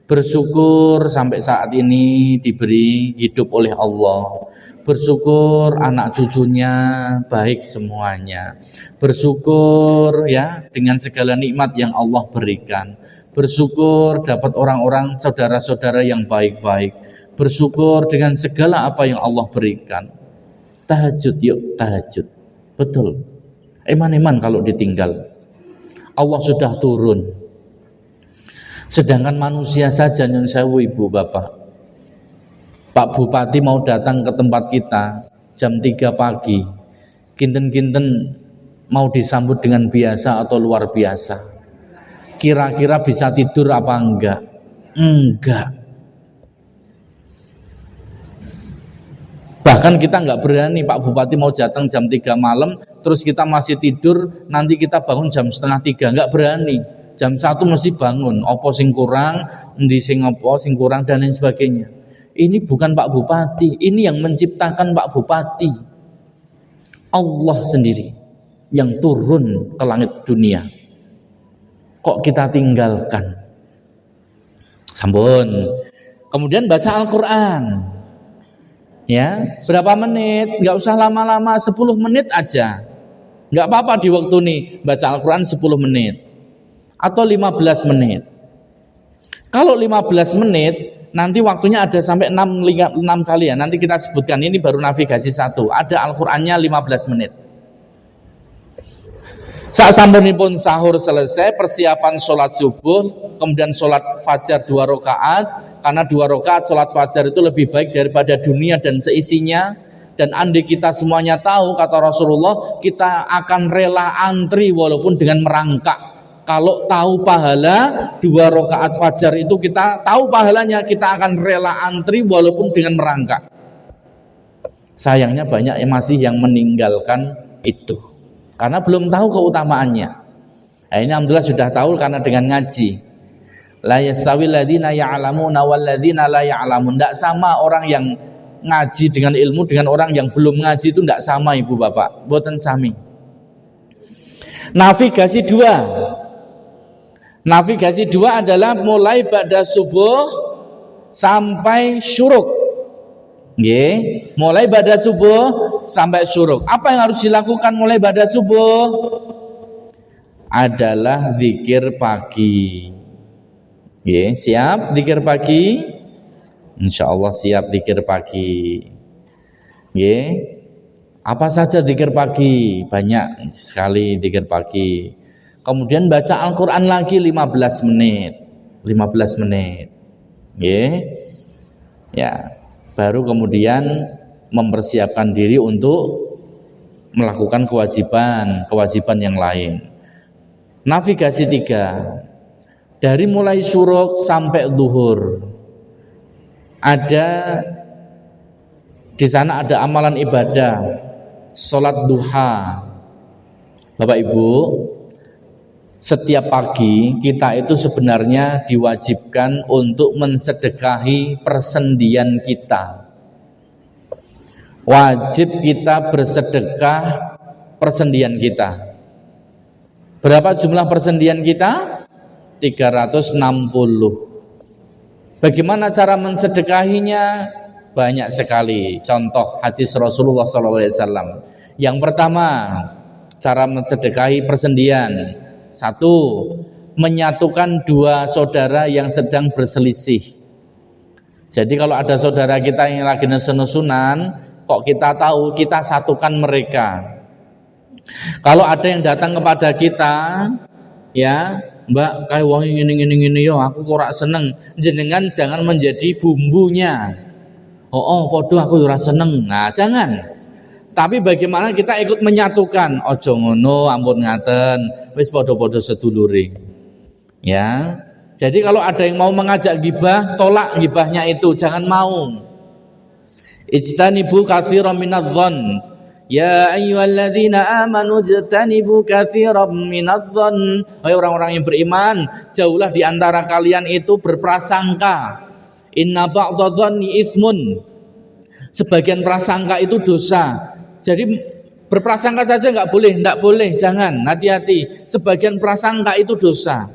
Bersyukur sampai saat ini diberi hidup oleh Allah. bersyukur anak cucunya baik semuanya, bersyukur ya dengan segala nikmat yang Allah berikan, bersyukur dapat orang-orang saudara-saudara yang baik-baik, bersyukur dengan segala apa yang Allah berikan. Tahajud yuk, tahajud. Betul. Eman-eman kalau ditinggal. Allah sudah turun. Sedangkan manusia saja, nyun sewu ibu bapak, Pak Bupati mau datang ke tempat kita jam 3 pagi, kinten-kinten mau disambut dengan biasa atau luar biasa. Kira-kira bisa tidur apa enggak? Enggak. Bahkan kita enggak berani, Pak Bupati mau datang jam 3 malam, terus kita masih tidur, nanti kita bangun jam setengah 3, enggak berani. Jam 1 mesti bangun, opo sing kurang, endi sing opo sing kurang dan lain sebagainya. Ini bukan Pak Bupati, ini yang menciptakan Pak Bupati. Allah sendiri yang turun ke langit dunia. Kok kita tinggalkan? Sampun. Kemudian baca Al-Quran. Ya, berapa menit? Nggak usah lama-lama, 10 menit aja. Nggak apa-apa di waktu nih, baca Al-Quran 10 menit. Atau 15 menit. Kalau 15 menit, nanti waktunya ada sampai 6 kali ya. Nanti kita sebutkan, ini baru navigasi 1. Ada Al-Qur'annya 15 menit. Saat sampunipun sahur selesai, persiapan sholat subuh, kemudian sholat fajar 2 rakaat. Karena 2 rakaat sholat fajar itu lebih baik daripada dunia dan seisinya. Dan andai kita semuanya tahu, kata Rasulullah, kita akan rela antri walaupun dengan merangkak. Kalau tahu pahala 2 rakaat fajar itu kita tahu pahalanya, kita akan rela antri walaupun dengan merangkak. Sayangnya banyak yang masih yang meninggalkan itu karena belum tahu keutamaannya. Nah, ini alhamdulillah sudah tahu karena dengan ngaji. La yastawil ladzina ya'lamuna wal ladzina la ya'lamun. Tidak sama orang yang ngaji dengan ilmu dengan orang yang belum ngaji, itu tidak sama ibu bapak. Boten sami. Navigasi 2. Navigasi 2 adalah mulai pada subuh sampai syuruk. Nggih, mulai pada subuh sampai syuruk. Apa yang harus dilakukan mulai pada subuh? Adalah zikir pagi. Nggih, siap zikir pagi? Insyaallah siap zikir pagi. Nggih. Apa saja zikir pagi? Banyak sekali zikir pagi. Kemudian baca Al-Quran lagi 15 menit. 15 menit. Ya, baru kemudian mempersiapkan diri untuk melakukan kewajiban yang lain. Navigasi 3. Dari mulai syuruk sampai zuhur. Di sana ada amalan ibadah, sholat duha. Bapak Ibu, setiap pagi kita itu sebenarnya diwajibkan untuk mensedekahi persendian kita. Wajib kita bersedekah persendian kita. Berapa jumlah persendian kita? 360. Bagaimana cara mensedekahinya? Banyak sekali contoh hadis Rasulullah SAW. Yang pertama, cara mensedekahi persendian. 1, menyatukan 2 saudara yang sedang berselisih. Jadi kalau ada saudara kita yang lagi nesu-nesunan, kok kita tahu, kita satukan mereka. Kalau ada yang datang kepada kita, ya Mbak, kayak wong ngene yo, aku ora seneng. Jenengan jangan menjadi bumbunya. Podo aku ora seneng. Nah, jangan. Tapi bagaimana kita ikut menyatukan? Ojo ngono, ampun ngaten, wis podo-podo sedulure. Ya. Jadi kalau ada yang mau mengajak gibah, tolak gibahnya itu, jangan mau. Ijtanibu katsiran minadh-dhonn. Ya ayyuhalladzina amanu ijtanibu katsiran minadh-dhonn. Hai orang-orang yang beriman, jauhlah di antara kalian itu berprasangka. Inna ba'dadh-dhonni itsmun. Sebagian prasangka itu dosa. Jadi berprasangka saja enggak boleh, jangan, hati-hati. Sebagian prasangka itu dosa.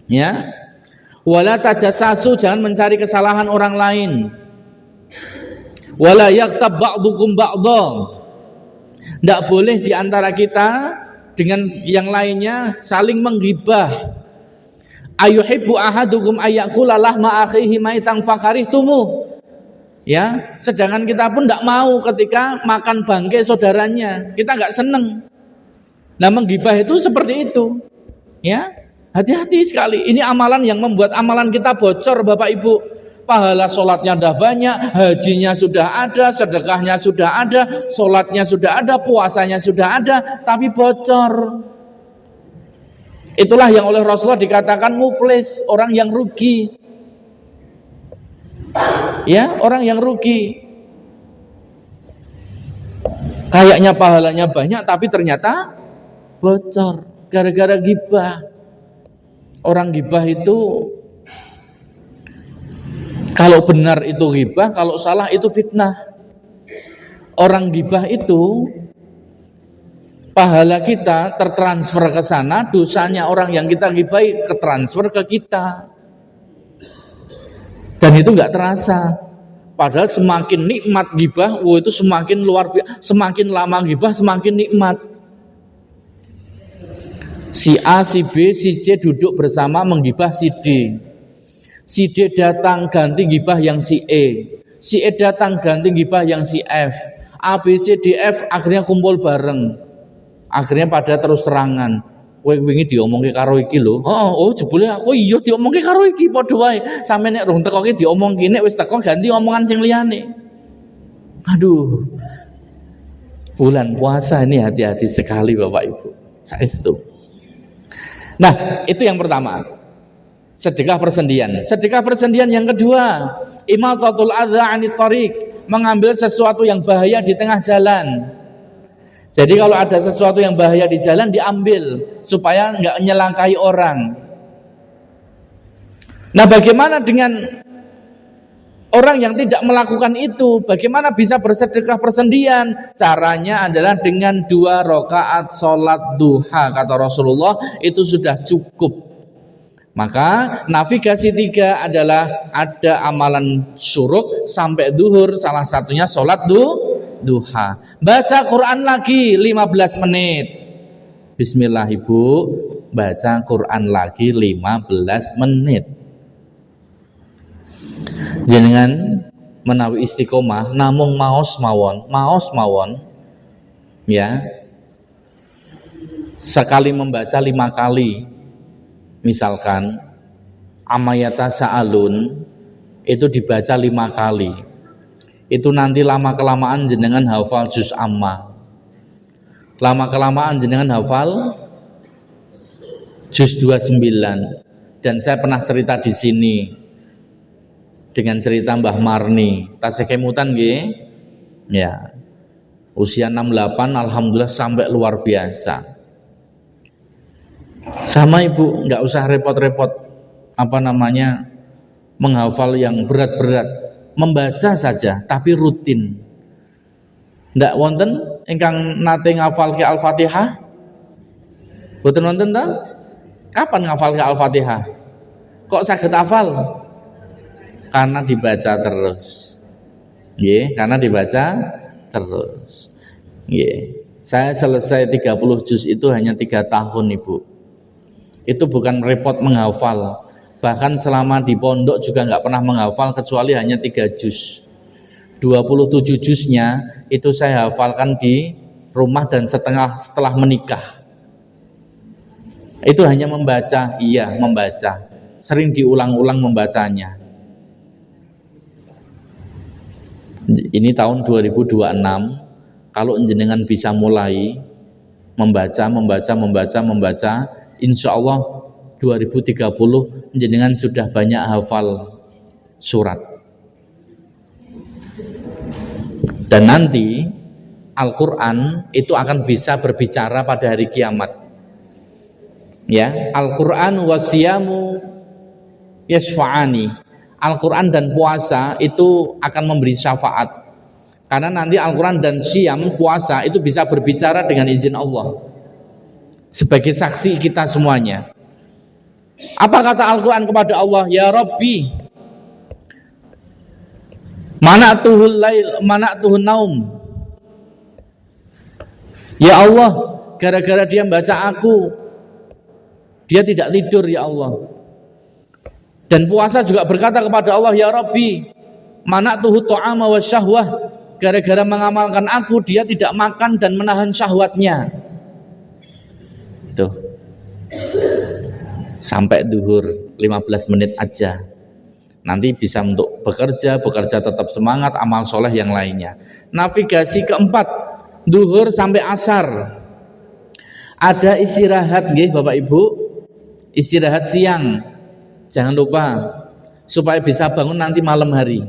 Ya. Wala tajassasu, jangan mencari kesalahan orang lain. Wala yaghtab ba'dukum ba'dha. Tidak boleh di antara kita dengan yang lainnya saling menggibah. Ayuhibbu ahadukum ayyakula lahma akhihi maitan fakarihtumu. Ya, sedangkan kita pun tidak mau ketika makan bangkai saudaranya, kita nggak seneng. Nah, menggibah itu seperti itu. Ya, hati-hati sekali. Ini amalan yang membuat amalan kita bocor, Bapak Ibu. Pahala sholatnya sudah banyak, hajinya sudah ada, sedekahnya sudah ada, sholatnya sudah ada, puasanya sudah ada, tapi bocor. Itulah yang oleh Rasulullah dikatakan muflis, orang yang rugi. Ya, orang yang rugi. Kayaknya pahalanya banyak tapi ternyata bocor gara-gara gibah. Orang gibah itu kalau benar itu gibah, kalau salah itu fitnah. Orang gibah itu pahala kita tertransfer ke sana, dosanya orang yang kita gibahi ketransfer ke kita. Dan itu nggak terasa. Padahal semakin nikmat gibah, itu semakin luar biasa. Semakin lama gibah, semakin nikmat. Si A, si B, si C duduk bersama menggibah si D. Si D datang ganti gibah yang si E. Si E datang ganti gibah yang si F. A, B, C, D, F akhirnya kumpul bareng. Akhirnya pada terus terangan. Kowe wingi diomongke karo iki lho. Oh, jebule aku iya diomongke karo iki padha wae. Sampe nek rung teko ki diomongke, nek wis teko ganti omongan sing liyane. Aduh. Bulan puasa ini hati-hati sekali Bapak Ibu. Saestu. Nah, itu yang pertama. Sedekah persendian. Sedekah persendian yang kedua, imatatul adza 'anit thariq, mengambil sesuatu yang bahaya di tengah jalan. Jadi kalau ada sesuatu yang bahaya di jalan diambil supaya nggak nyelangkai orang. Nah, bagaimana dengan orang yang tidak melakukan itu? Bagaimana bisa bersedekah persendian? Caranya adalah dengan 2 rakaat sholat duha, kata Rasulullah, itu sudah cukup. Maka navigasi 3 adalah ada amalan syuruk sampai duhur, salah satunya sholat duha. Baca Quran lagi 15 menit. Bismillah Ibu, baca Quran lagi 15 menit. Jenengan menawi istiqomah namung maos mawon. Ya. Sekali membaca 5 kali. Misalkan Amayata Sa'alun itu dibaca 5 kali. Itu nanti lama-kelamaan jenengan hafal juz amma. Lama-kelamaan jenengan hafal juz 29. Dan saya pernah cerita di sini dengan cerita Mbah Marni, tasih kemutan nggih. Ya. Usia 68 alhamdulillah sampai luar biasa. Sama Ibu, enggak usah repot-repot menghafal yang berat-berat. Membaca saja tapi rutin. Ndak wonten ingkang nate ngafalke Al-Fatihah? Boten wonten ta? Kapan ngafalke Al-Fatihah? Kok saged hafal? Karena dibaca terus. Nggih, karena dibaca terus. Nggih. Saya selesai 30 juz itu hanya 3 tahun, Ibu. Itu bukan repot menghafal. Bahkan selama di pondok juga nggak pernah menghafal kecuali hanya 3 juz. 27 juznya itu saya hafalkan di rumah dan setelah menikah. Itu hanya membaca, membaca. Sering diulang-ulang membacanya. Ini tahun 2026. Kalau jenengan bisa mulai membaca, insya Allah 2030 jenengan sudah banyak hafal surat. Dan nanti Al-Quran itu akan bisa berbicara pada hari kiamat. Ya, Al-Quran wasiyamu yashfa'ani. Al-Quran dan puasa itu akan memberi syafaat. Karena nanti Al-Quran dan siyam, puasa itu bisa berbicara dengan izin Allah. Sebagai saksi kita semuanya. Apa kata Al-Quran kepada Allah? Ya Rabbi, Mana'tuhul lail, mana'tuhun naum. Ya Allah, gara-gara dia baca aku, dia tidak tidur ya Allah. Dan puasa juga berkata kepada Allah, ya Rabbi, mana'tuhu ta'ama wa syahwah, gara-gara mengamalkan aku, dia tidak makan dan menahan syahwatnya. Tuh. Sampai duhur 15 menit aja. Nanti bisa untuk bekerja tetap semangat, amal soleh yang lainnya. Navigasi keempat, duhur sampai asar. Ada istirahat nggih Bapak Ibu, istirahat siang. Jangan lupa supaya bisa bangun nanti malam hari.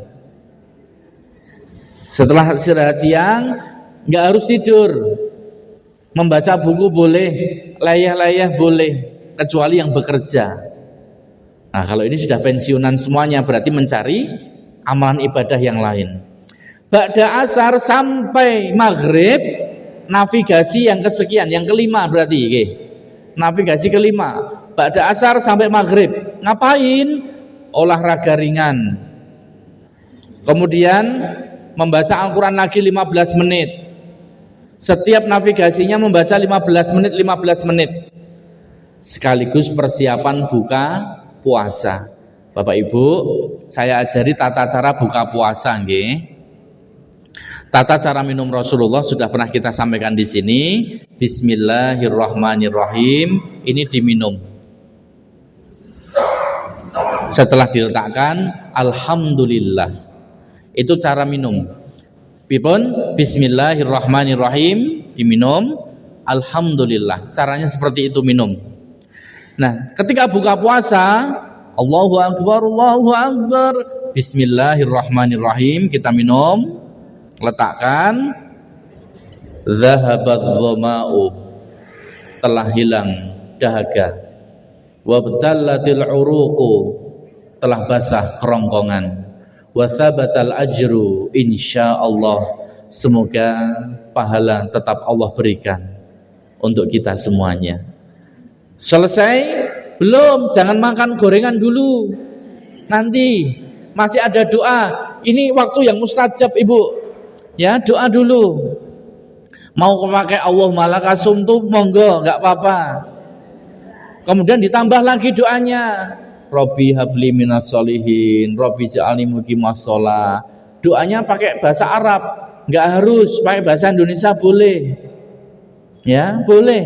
Setelah istirahat siang, nggak harus tidur. Membaca buku boleh, layah-layah boleh, kecuali yang bekerja. Nah, kalau ini sudah pensiunan semuanya, berarti mencari amalan ibadah yang lain. Ba'da asar sampai maghrib, navigasi yang kesekian, yang kelima berarti. Okay. Navigasi kelima, ba'da asar sampai maghrib. Ngapain? Olahraga ringan. Kemudian membaca Al-Quran lagi 15 menit. Setiap navigasinya membaca 15 menit. Sekaligus persiapan buka puasa. Bapak Ibu, saya ajari tata cara buka puasa nggih. Tata cara minum Rasulullah sudah pernah kita sampaikan di sini. Bismillahirrahmanirrahim. Ini diminum. Setelah diletakkan, alhamdulillah. Itu cara minum. Pipun, bismillahirrahmanirrahim, diminum, alhamdulillah. Caranya seperti itu minum. Nah, ketika buka puasa, Allahu Akbar, bismillahirrahmanirrahim, kita minum, letakkan, zahabat dhama'u, telah hilang dahaga, wabtallatil uruqu, telah basah kerongkongan, wa thabatal ajru, insyaallah, semoga pahala tetap Allah berikan untuk kita semuanya. Selesai? Belum, jangan makan gorengan dulu. Nanti masih ada doa. Ini waktu yang mustajab, Ibu. Ya, doa dulu. Mau memakai Allahumma lakasumtu, monggo, enggak apa-apa. Kemudian ditambah lagi doanya. Robbi habli minas solihin, Robbi ja'alni muqimas shalah. Doanya pakai bahasa Arab, enggak harus pakai bahasa Indonesia, boleh. Ya, boleh.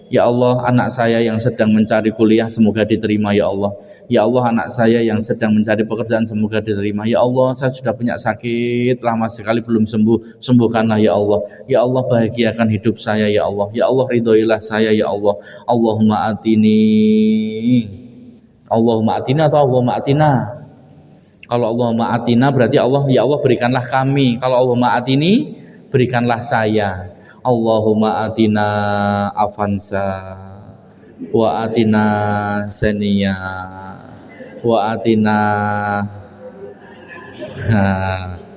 Ya Allah, anak saya yang sedang mencari kuliah semoga diterima ya Allah. Ya Allah, anak saya yang sedang mencari pekerjaan semoga diterima. Ya Allah, saya sudah punya sakit lama sekali belum sembuh, sembuhkanlah ya Allah. Ya Allah, bahagiakan hidup saya ya Allah. Ya Allah, ridhoilah saya ya Allah. Allahumma atini. Allahumma atina atau Allahumma atina? Kalau Allahumma atina berarti Allah, ya Allah berikanlah kami. Kalau Allahumma atini, berikanlah saya. Allahumma atina avanza, wa atina senia, wa atina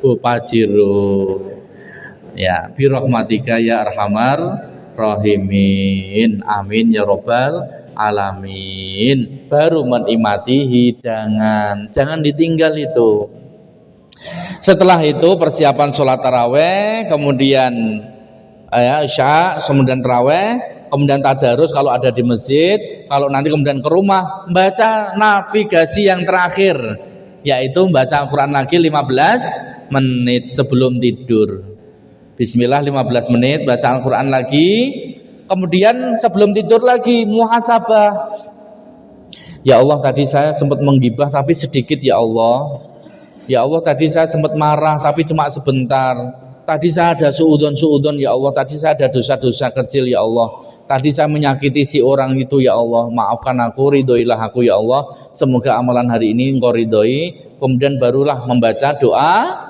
upajiru. Ya, birahmatika ya arhamar rahimin. Amin ya robbal alamin. Baru menikmati hidangan, jangan ditinggal itu. Setelah itu persiapan sholat taraweh, kemudian isya, kemudian taraweh, kemudian tadarus kalau ada di masjid, kalau nanti kemudian ke rumah baca navigasi yang terakhir, yaitu baca Al-Quran lagi 15 menit sebelum tidur. Bismillah 15 menit baca Al-Quran lagi, kemudian sebelum tidur lagi muhasabah. Ya Allah, tadi saya sempat menggibah tapi sedikit ya Allah. Ya Allah, tadi saya sempat marah tapi cuma sebentar. Tadi saya ada suudon ya Allah. Tadi saya ada dosa-dosa kecil ya Allah. Tadi saya menyakiti si orang itu ya Allah. Maafkan aku, ridhoilah aku ya Allah. Semoga amalan hari ini Engkau ridhoi. Kemudian barulah membaca doa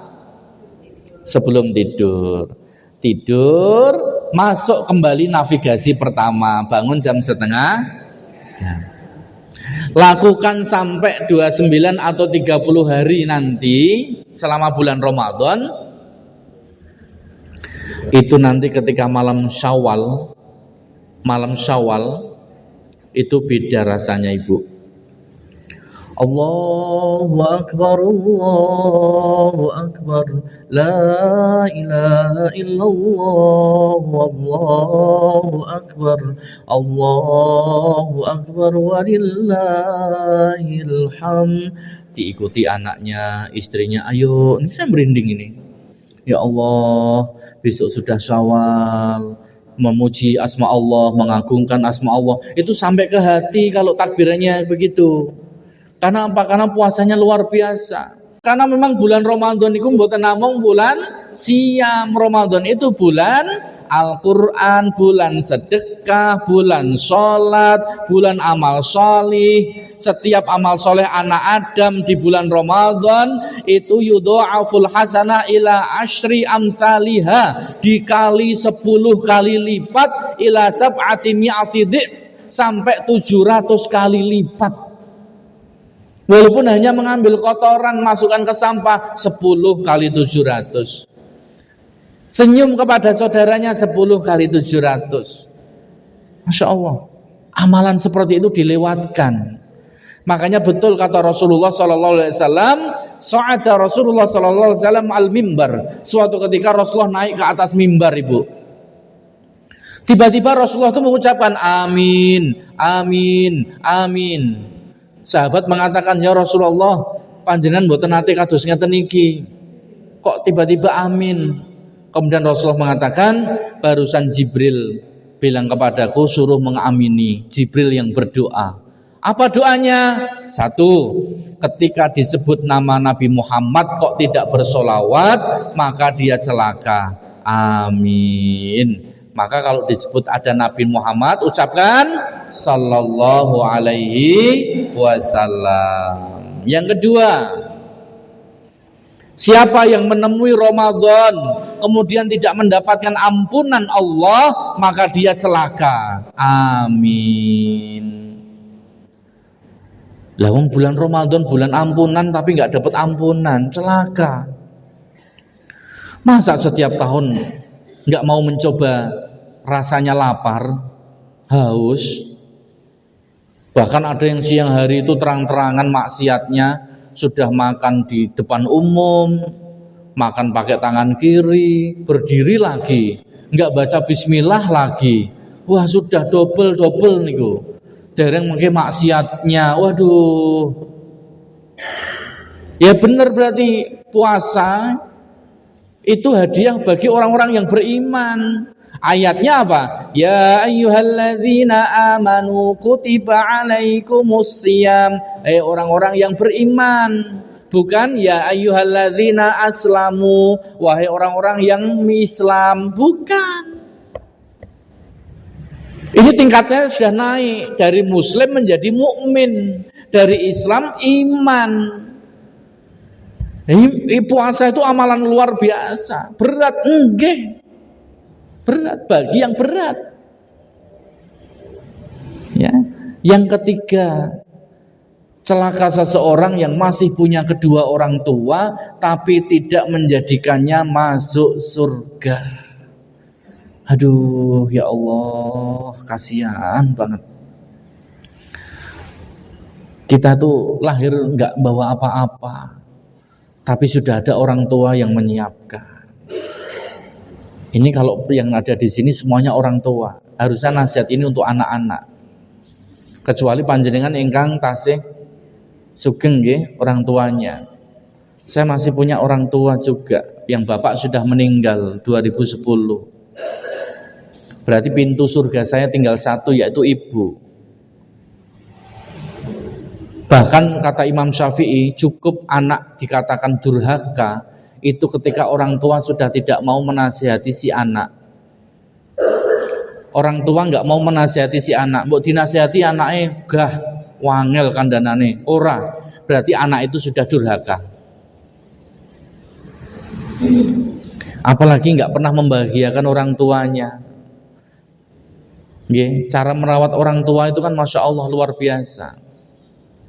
sebelum tidur. Tidur, masuk kembali navigasi pertama. Bangun jam setengah jam. Lakukan sampai 29 atau 30 hari nanti selama bulan Ramadan. Itu nanti ketika malam Syawal itu beda rasanya Ibu. Allahu Akbar, Allahu Akbar, La ilaha illallah, Allahu Akbar, Allahu Akbar, walillahil hamd. Diikuti anaknya, istrinya, ayo, ini saya merinding ini. Ya Allah, besok sudah Syawal, memuji asma Allah, mengagungkan asma Allah, itu sampai ke hati kalau takbirannya begitu. Karena apa? Karena puasanya luar biasa. Karena memang bulan Ramadan itu mboten namung bulan siam. Ramadan itu bulan Al-Quran, bulan sedekah, bulan sholat, bulan amal solih. Setiap amal soleh anak Adam di bulan Ramadan itu yudha'aful hasanah ila asyri amthaliha, dikali 10 kali lipat, ila sab'ati mi'ati dhif, sampai 700 kali lipat. Walaupun hanya mengambil kotoran masukkan ke sampah 10 kali 700. Senyum kepada saudaranya 10 kali 700. Masya Allah, amalan seperti itu dilewatkan. Makanya betul kata Rasulullah SAW, sa'ada Rasulullah SAW al-mimbar. Suatu ketika Rasulullah naik ke atas mimbar, ibu. Tiba-tiba Rasulullah itu mengucapkan amin, amin, amin. Sahabat mengatakan, ya Rasulullah, panjenengan mboten nate kados ngeten niki. Kok tiba-tiba amin? Kemudian Rasulullah mengatakan, barusan Jibril bilang kepadaku suruh mengamini. Jibril yang berdoa. Apa doanya? Satu, ketika disebut nama Nabi Muhammad kok tidak bersolawat, maka dia celaka. Amin. Maka kalau disebut ada Nabi Muhammad, ucapkan sallallahu alaihi wasallam. Yang kedua, siapa yang menemui Ramadan kemudian tidak mendapatkan ampunan Allah, maka dia celaka. Amin. Lah wong bulan Ramadan bulan ampunan tapi nggak dapat ampunan, celaka. Masa setiap tahun nggak mau mencoba rasanya lapar, haus, bahkan ada yang siang hari itu terang-terangan maksiatnya, sudah makan di depan umum, makan pakai tangan kiri, berdiri lagi, nggak baca bismillah lagi, wah sudah double niku, dereng mungkin maksiatnya, waduh, ya benar berarti puasa itu hadiah bagi orang-orang yang beriman. Ayatnya apa? Ya ayyuhalladzina amanu kutiba alaikumusiyam. Orang-orang yang beriman. Bukan ya ayyuhalladzina aslamu, wahai orang-orang yang Islam. Bukan. Ini tingkatnya sudah naik dari muslim menjadi mukmin, dari Islam iman. Puasa itu amalan luar biasa. Berat enggak? Berat bagi yang berat. Ya. Yang ketiga, celaka seseorang yang masih punya kedua orang tua tapi tidak menjadikannya masuk surga. Aduh, ya Allah, kasihan banget. Kita tuh lahir nggak bawa apa-apa, tapi sudah ada orang tua yang menyiapkan. Ini kalau yang ada di sini semuanya orang tua. Harusnya nasihat ini untuk anak-anak. Kecuali panjenengan ingkang tasih sugeng nggih orang tuanya. Saya masih punya orang tua juga yang bapak sudah meninggal 2010. Berarti pintu surga saya tinggal satu, yaitu ibu. Bahkan kata Imam Syafi'i, cukup anak dikatakan durhaka itu ketika orang tua sudah tidak mau menasihati si anak. Orang tua nggak mau menasihati si anak, mbok dinasihati anaknya gah wangel kandhanane, ora, berarti anak itu sudah durhaka. Apalagi nggak pernah membahagiakan orang tuanya. Cara merawat orang tua itu kan Masya Allah luar biasa.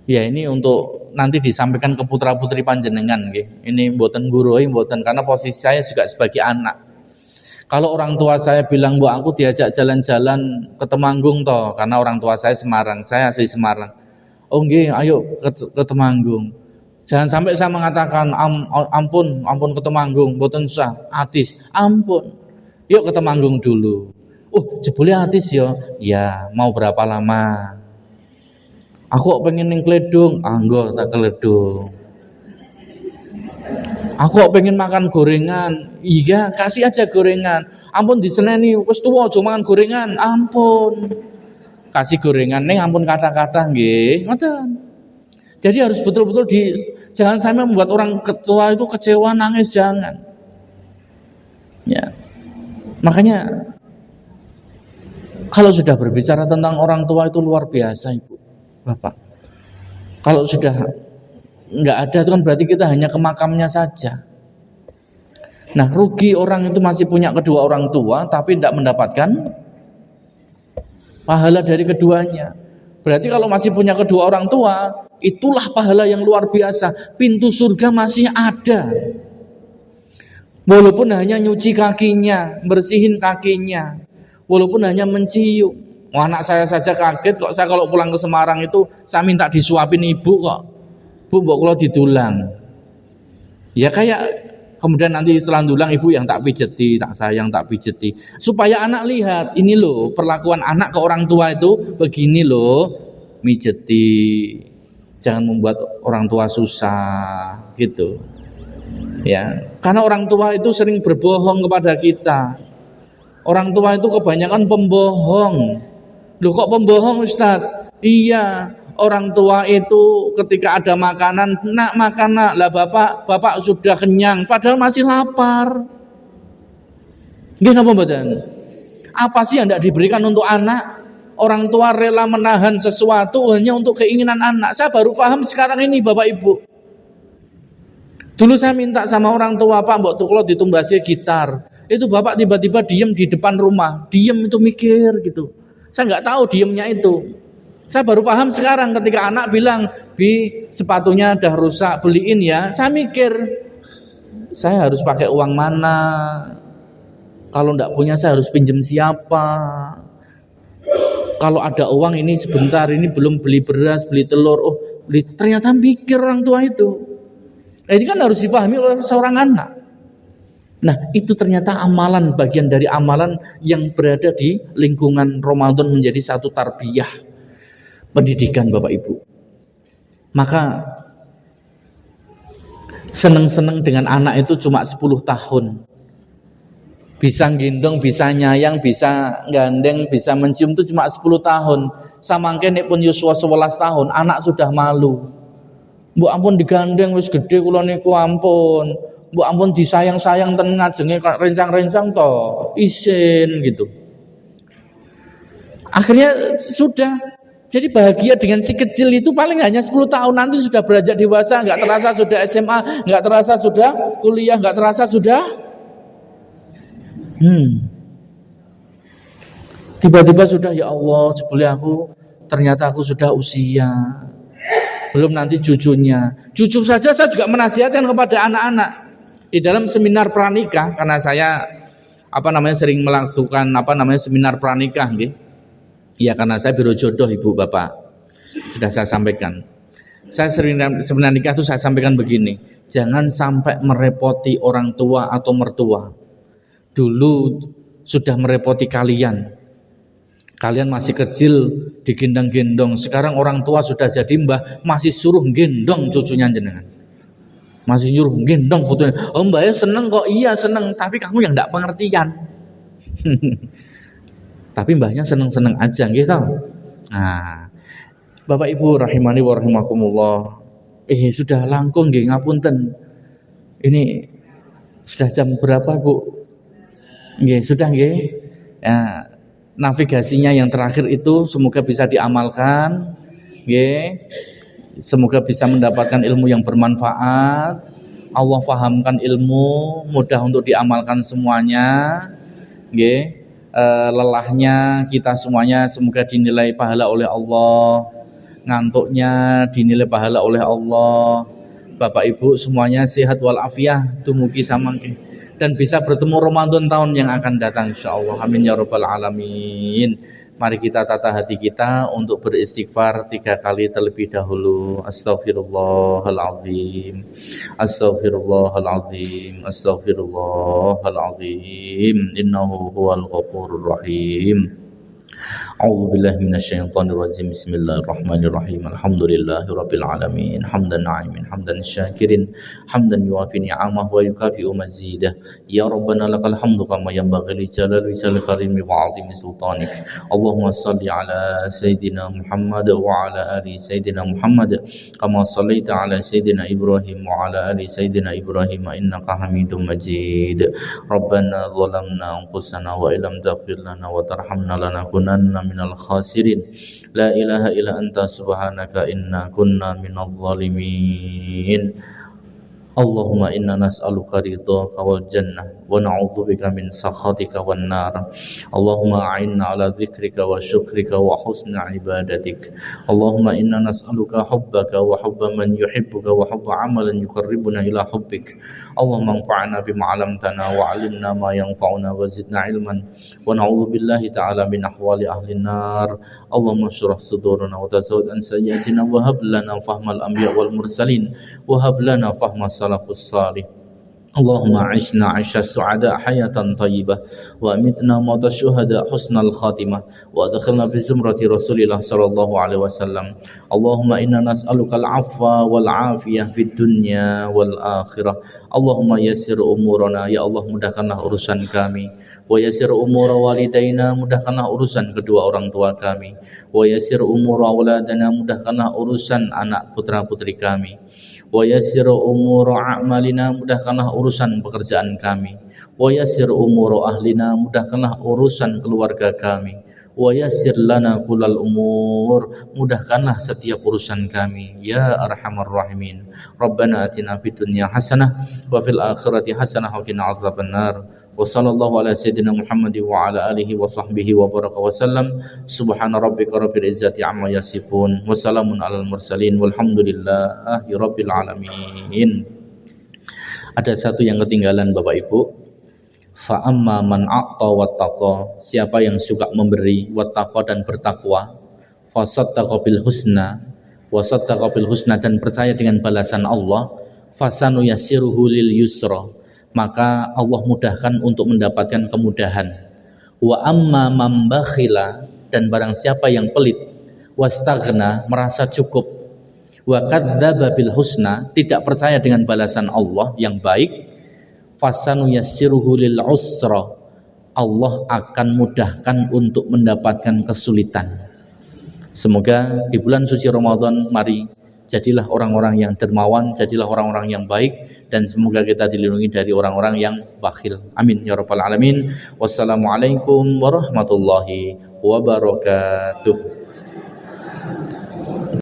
Ya ini untuk nanti disampaikan ke putra-putri panjenengan nggih. Ini mboten gurui mboten, karena posisi saya juga sebagai anak. Kalau orang tua saya bilang, "Bu, aku diajak jalan-jalan ke Temanggung toh," karena orang tua saya Semarang, saya asli Semarang. Oh nggih, ayo ke Temanggung. Jangan sampai saya mengatakan ampun ke Temanggung, mboten usah, atis. Ampun. Yuk ke Temanggung dulu. Oh, jebule atis ya. Ya, mau berapa lama? Aku pengen ning Kledung, anggo tak Kledung. Aku pengen makan gorengan. Iya, kasih aja gorengan. Ampun diseneni, wis tuwa aja mangan gorengan. Ampun. Kasih gorengan ning ampun kata-kata nggih. Ngoten. Jadi harus betul-betul jangan sampai membuat orang tua itu kecewa, nangis, jangan. Ya. Makanya kalau sudah berbicara tentang orang tua itu luar biasa, Ibu, Bapak. Kalau sudah nggak ada itu kan berarti kita hanya ke makamnya saja. Nah, rugi orang itu masih punya kedua orang tua tapi tidak mendapatkan pahala dari keduanya. Berarti kalau masih punya kedua orang tua, itulah pahala yang luar biasa. Pintu surga masih ada. Walaupun hanya nyuci kakinya, bersihin kakinya, walaupun hanya mencium. Anak saya saja kaget kok, saya kalau pulang ke Semarang itu saya minta disuapin ibu kok. Bu, mbok kula didulang. Ya kayak kemudian nanti setelah dulang ibu yang tak pijeti, tak sayang, tak pijeti. Supaya anak lihat, ini loh perlakuan anak ke orang tua itu begini loh, mijeti. Jangan membuat orang tua susah gitu. Ya, karena orang tua itu sering berbohong kepada kita. Orang tua itu kebanyakan pembohong. Loh kok pembohong, Ustaz? Iya, orang tua itu ketika ada makanan, nak makan nak, lah bapak sudah kenyang, padahal masih lapar. Nggih napa mboten? Apa sih yang tidak diberikan untuk anak? Orang tua rela menahan sesuatu hanya untuk keinginan anak. Saya baru paham sekarang ini, Bapak Ibu. Dulu saya minta sama orang tua, Pak, mbok tuh kalau ditumbasi gitar. Itu bapak tiba-tiba diem di depan rumah, diem itu mikir gitu. Saya nggak tahu diemnya itu. Saya baru paham sekarang ketika anak bilang, Bi, sepatunya udah rusak, beliin ya. Saya mikir, saya harus pakai uang mana? Kalau nggak punya saya harus pinjam siapa? Kalau ada uang ini sebentar, ini belum beli beras, beli telur, oh beli. Ternyata mikir orang tua itu. Nah, ini kan harus dipahami oleh seorang anak. Nah, itu ternyata amalan, bagian dari amalan yang berada di lingkungan Ramadan menjadi satu tarbiyah pendidikan Bapak Ibu. Maka seneng-seneng dengan anak itu cuma 10 tahun. Bisa gendong, bisa nyayang, bisa gandeng, bisa mencium itu cuma 10 tahun. Samangke nek pun yuswa 11 tahun, anak sudah malu. Mbok ampun digandeng wis gede kula niku ampun. Mbok ampun disayang-sayang ten ngajenge rencang-rencang to, isin gitu. Akhirnya sudah. Jadi bahagia dengan si kecil itu paling hanya 10 tahun, nanti sudah beranjak dewasa, enggak terasa sudah SMA, enggak terasa sudah kuliah, enggak terasa sudah tiba-tiba sudah, ya Allah, sebelum aku ternyata aku sudah usia. Belum nanti cucunya. Cucu saja saya juga menasihatkan kepada anak-anak di dalam seminar pranikah, karena saya sering melangsungkan seminar pranikah nggih. Ya karena saya biro jodoh Ibu Bapak. Sudah saya sampaikan. Saya sering seminar nikah itu saya sampaikan begini, jangan sampai merepoti orang tua atau mertua. Dulu sudah merepoti kalian. Kalian masih kecil digendong-gendong, sekarang orang tua sudah jadi mbah masih suruh gendong cucunya jenengan. Masih nyuruh gendong putunya. Oh mbak ya seneng kok, iya seneng, tapi kamu yang tidak pengertian. Tapi mbahnya seneng-seneng aja gitu. Nah, Bapak Ibu rahimani wa rahimakumullah. Sudah langkung nggih ngapunten. Ini sudah jam berapa, Bu? Nggih, sudah nggih. Ya, navigasinya yang terakhir itu semoga bisa diamalkan, nggih. Semoga bisa mendapatkan ilmu yang bermanfaat. Allah fahamkan ilmu, mudah untuk diamalkan semuanya, nggih. Lelahnya kita semuanya semoga dinilai pahala oleh Allah, ngantuknya dinilai pahala oleh Allah. Bapak Ibu semuanya sehat walafiat, dumugi samangke dan bisa bertemu Ramadan tahun yang akan datang insyaallah. Amin ya rabbal alamin. Mari kita tata hati kita untuk beristighfar 3 kali terlebih dahulu. Astaghfirullahaladzim, astaghfirullahaladzim, astaghfirullahaladzim. Innahu huwal ghafurur rahim. A'udzu billahi minasyaitonir rajim. Bismillahirrahmanirrahim. Alhamdulillahirabbil alamin. Hamdan na'imin, hamdan syakirin, hamdan yuwafi ni'amahu wa yukafi'u mazidah. Ya Rabbana lakal hamdu kama yanbaghi li jalali wajhil karimi wa 'azimi sultanik. Allahumma shalli ala sayidina Muhammad wa ala ali sayidina Muhammad kama shallaita ala sayidina Ibrahim wa ala ali sayidina Ibrahim innaka Hamidum Majid. Rabbana zalamna anfusana wa illam taghfir lana wa tarhamna lanakunanna minal khasirin. La ilaha illa anta subhanaka inna kunna minadh dhalimin. Allahumma inna nas'aluka ridhaka wal jannah wa na'udzubika min sakhatika wan nar. Allahumma a'inna ala dzikrika wa syukrika wa husna ibadatik. Allahumma inna nas'aluka hubbaka wa hubba man yuhibbuka wa hubba amalan yuqarribuna ila hubbik. Allahumma anfa'na bima 'allamtana wa 'allimna ma yanfa'una wa zidna ilman wa na'udzu billahi ta'ala min ahwali ahli nar. Allahumma shrah sudurana wa tazawwad an sayyiatina wa hab lana fahmal anbiya wal mursalin wa hab lana fahma salafus salih. Allahumma 'ishna 'aisha su'ada hayatan thayyibah wa amitna mauta syuhada husnal khatimah wa adkhilna fi zumrati Rasulillah sallallahu alaihi wasallam. Allahumma inna nas'aluka al-'afwa wal 'afiyah fid dunya wal akhirah. Allahumma yassir umurana, ya Allah mudahkanlah urusan kami. Wa yassir umura walidaina, mudahkanlah urusan kedua orang tua kami. Wa yassir umura auladana, mudahkanlah urusan anak putra-putri kami. Wa yassir umura a'malina, mudahkanlah urusan pekerjaan kami. Wa yassir umura ahlina, mudahkanlah urusan keluarga kami. Wa yassir lana kullal umur, mudahkanlah setiap urusan kami ya arhamar rahimin. Rabbana atina fid dunya hasanah wa fil akhirati hasanah wa qina adzabannar. Wa sallallahu ala sayyidina Muhammad wa ala alihi wa sahbihi wa baraka wa sallam. Subhana rabbika rabbil izzati amma yasifun wa salamun alal mursalin walhamdulillahi rabbil alamin. Ada satu yang ketinggalan Bapak Ibu. Fa amma man a'ta wattaqa, siapa yang suka memberi wattaqa dan bertakwa, fa saddaqa bil husna wa saddaqa bil husna, dan percaya dengan balasan Allah, fasanu yassiruhu lil yusra, maka Allah mudahkan untuk mendapatkan kemudahan. Wa amma man bakhila, dan barang siapa yang pelit, wastaghna, merasa cukup, wa kadzdzaba bil husna, tidak percaya dengan balasan Allah yang baik, fasanu yassiruhu lil usra, Allah akan mudahkan untuk mendapatkan kesulitan. Semoga di bulan suci Ramadan, mari jadilah orang-orang yang dermawan, jadilah orang-orang yang baik, dan semoga kita dilindungi dari orang-orang yang bakhil. Amin ya rabbal alamin. Wassalamualaikum warahmatullahi wabarakatuh.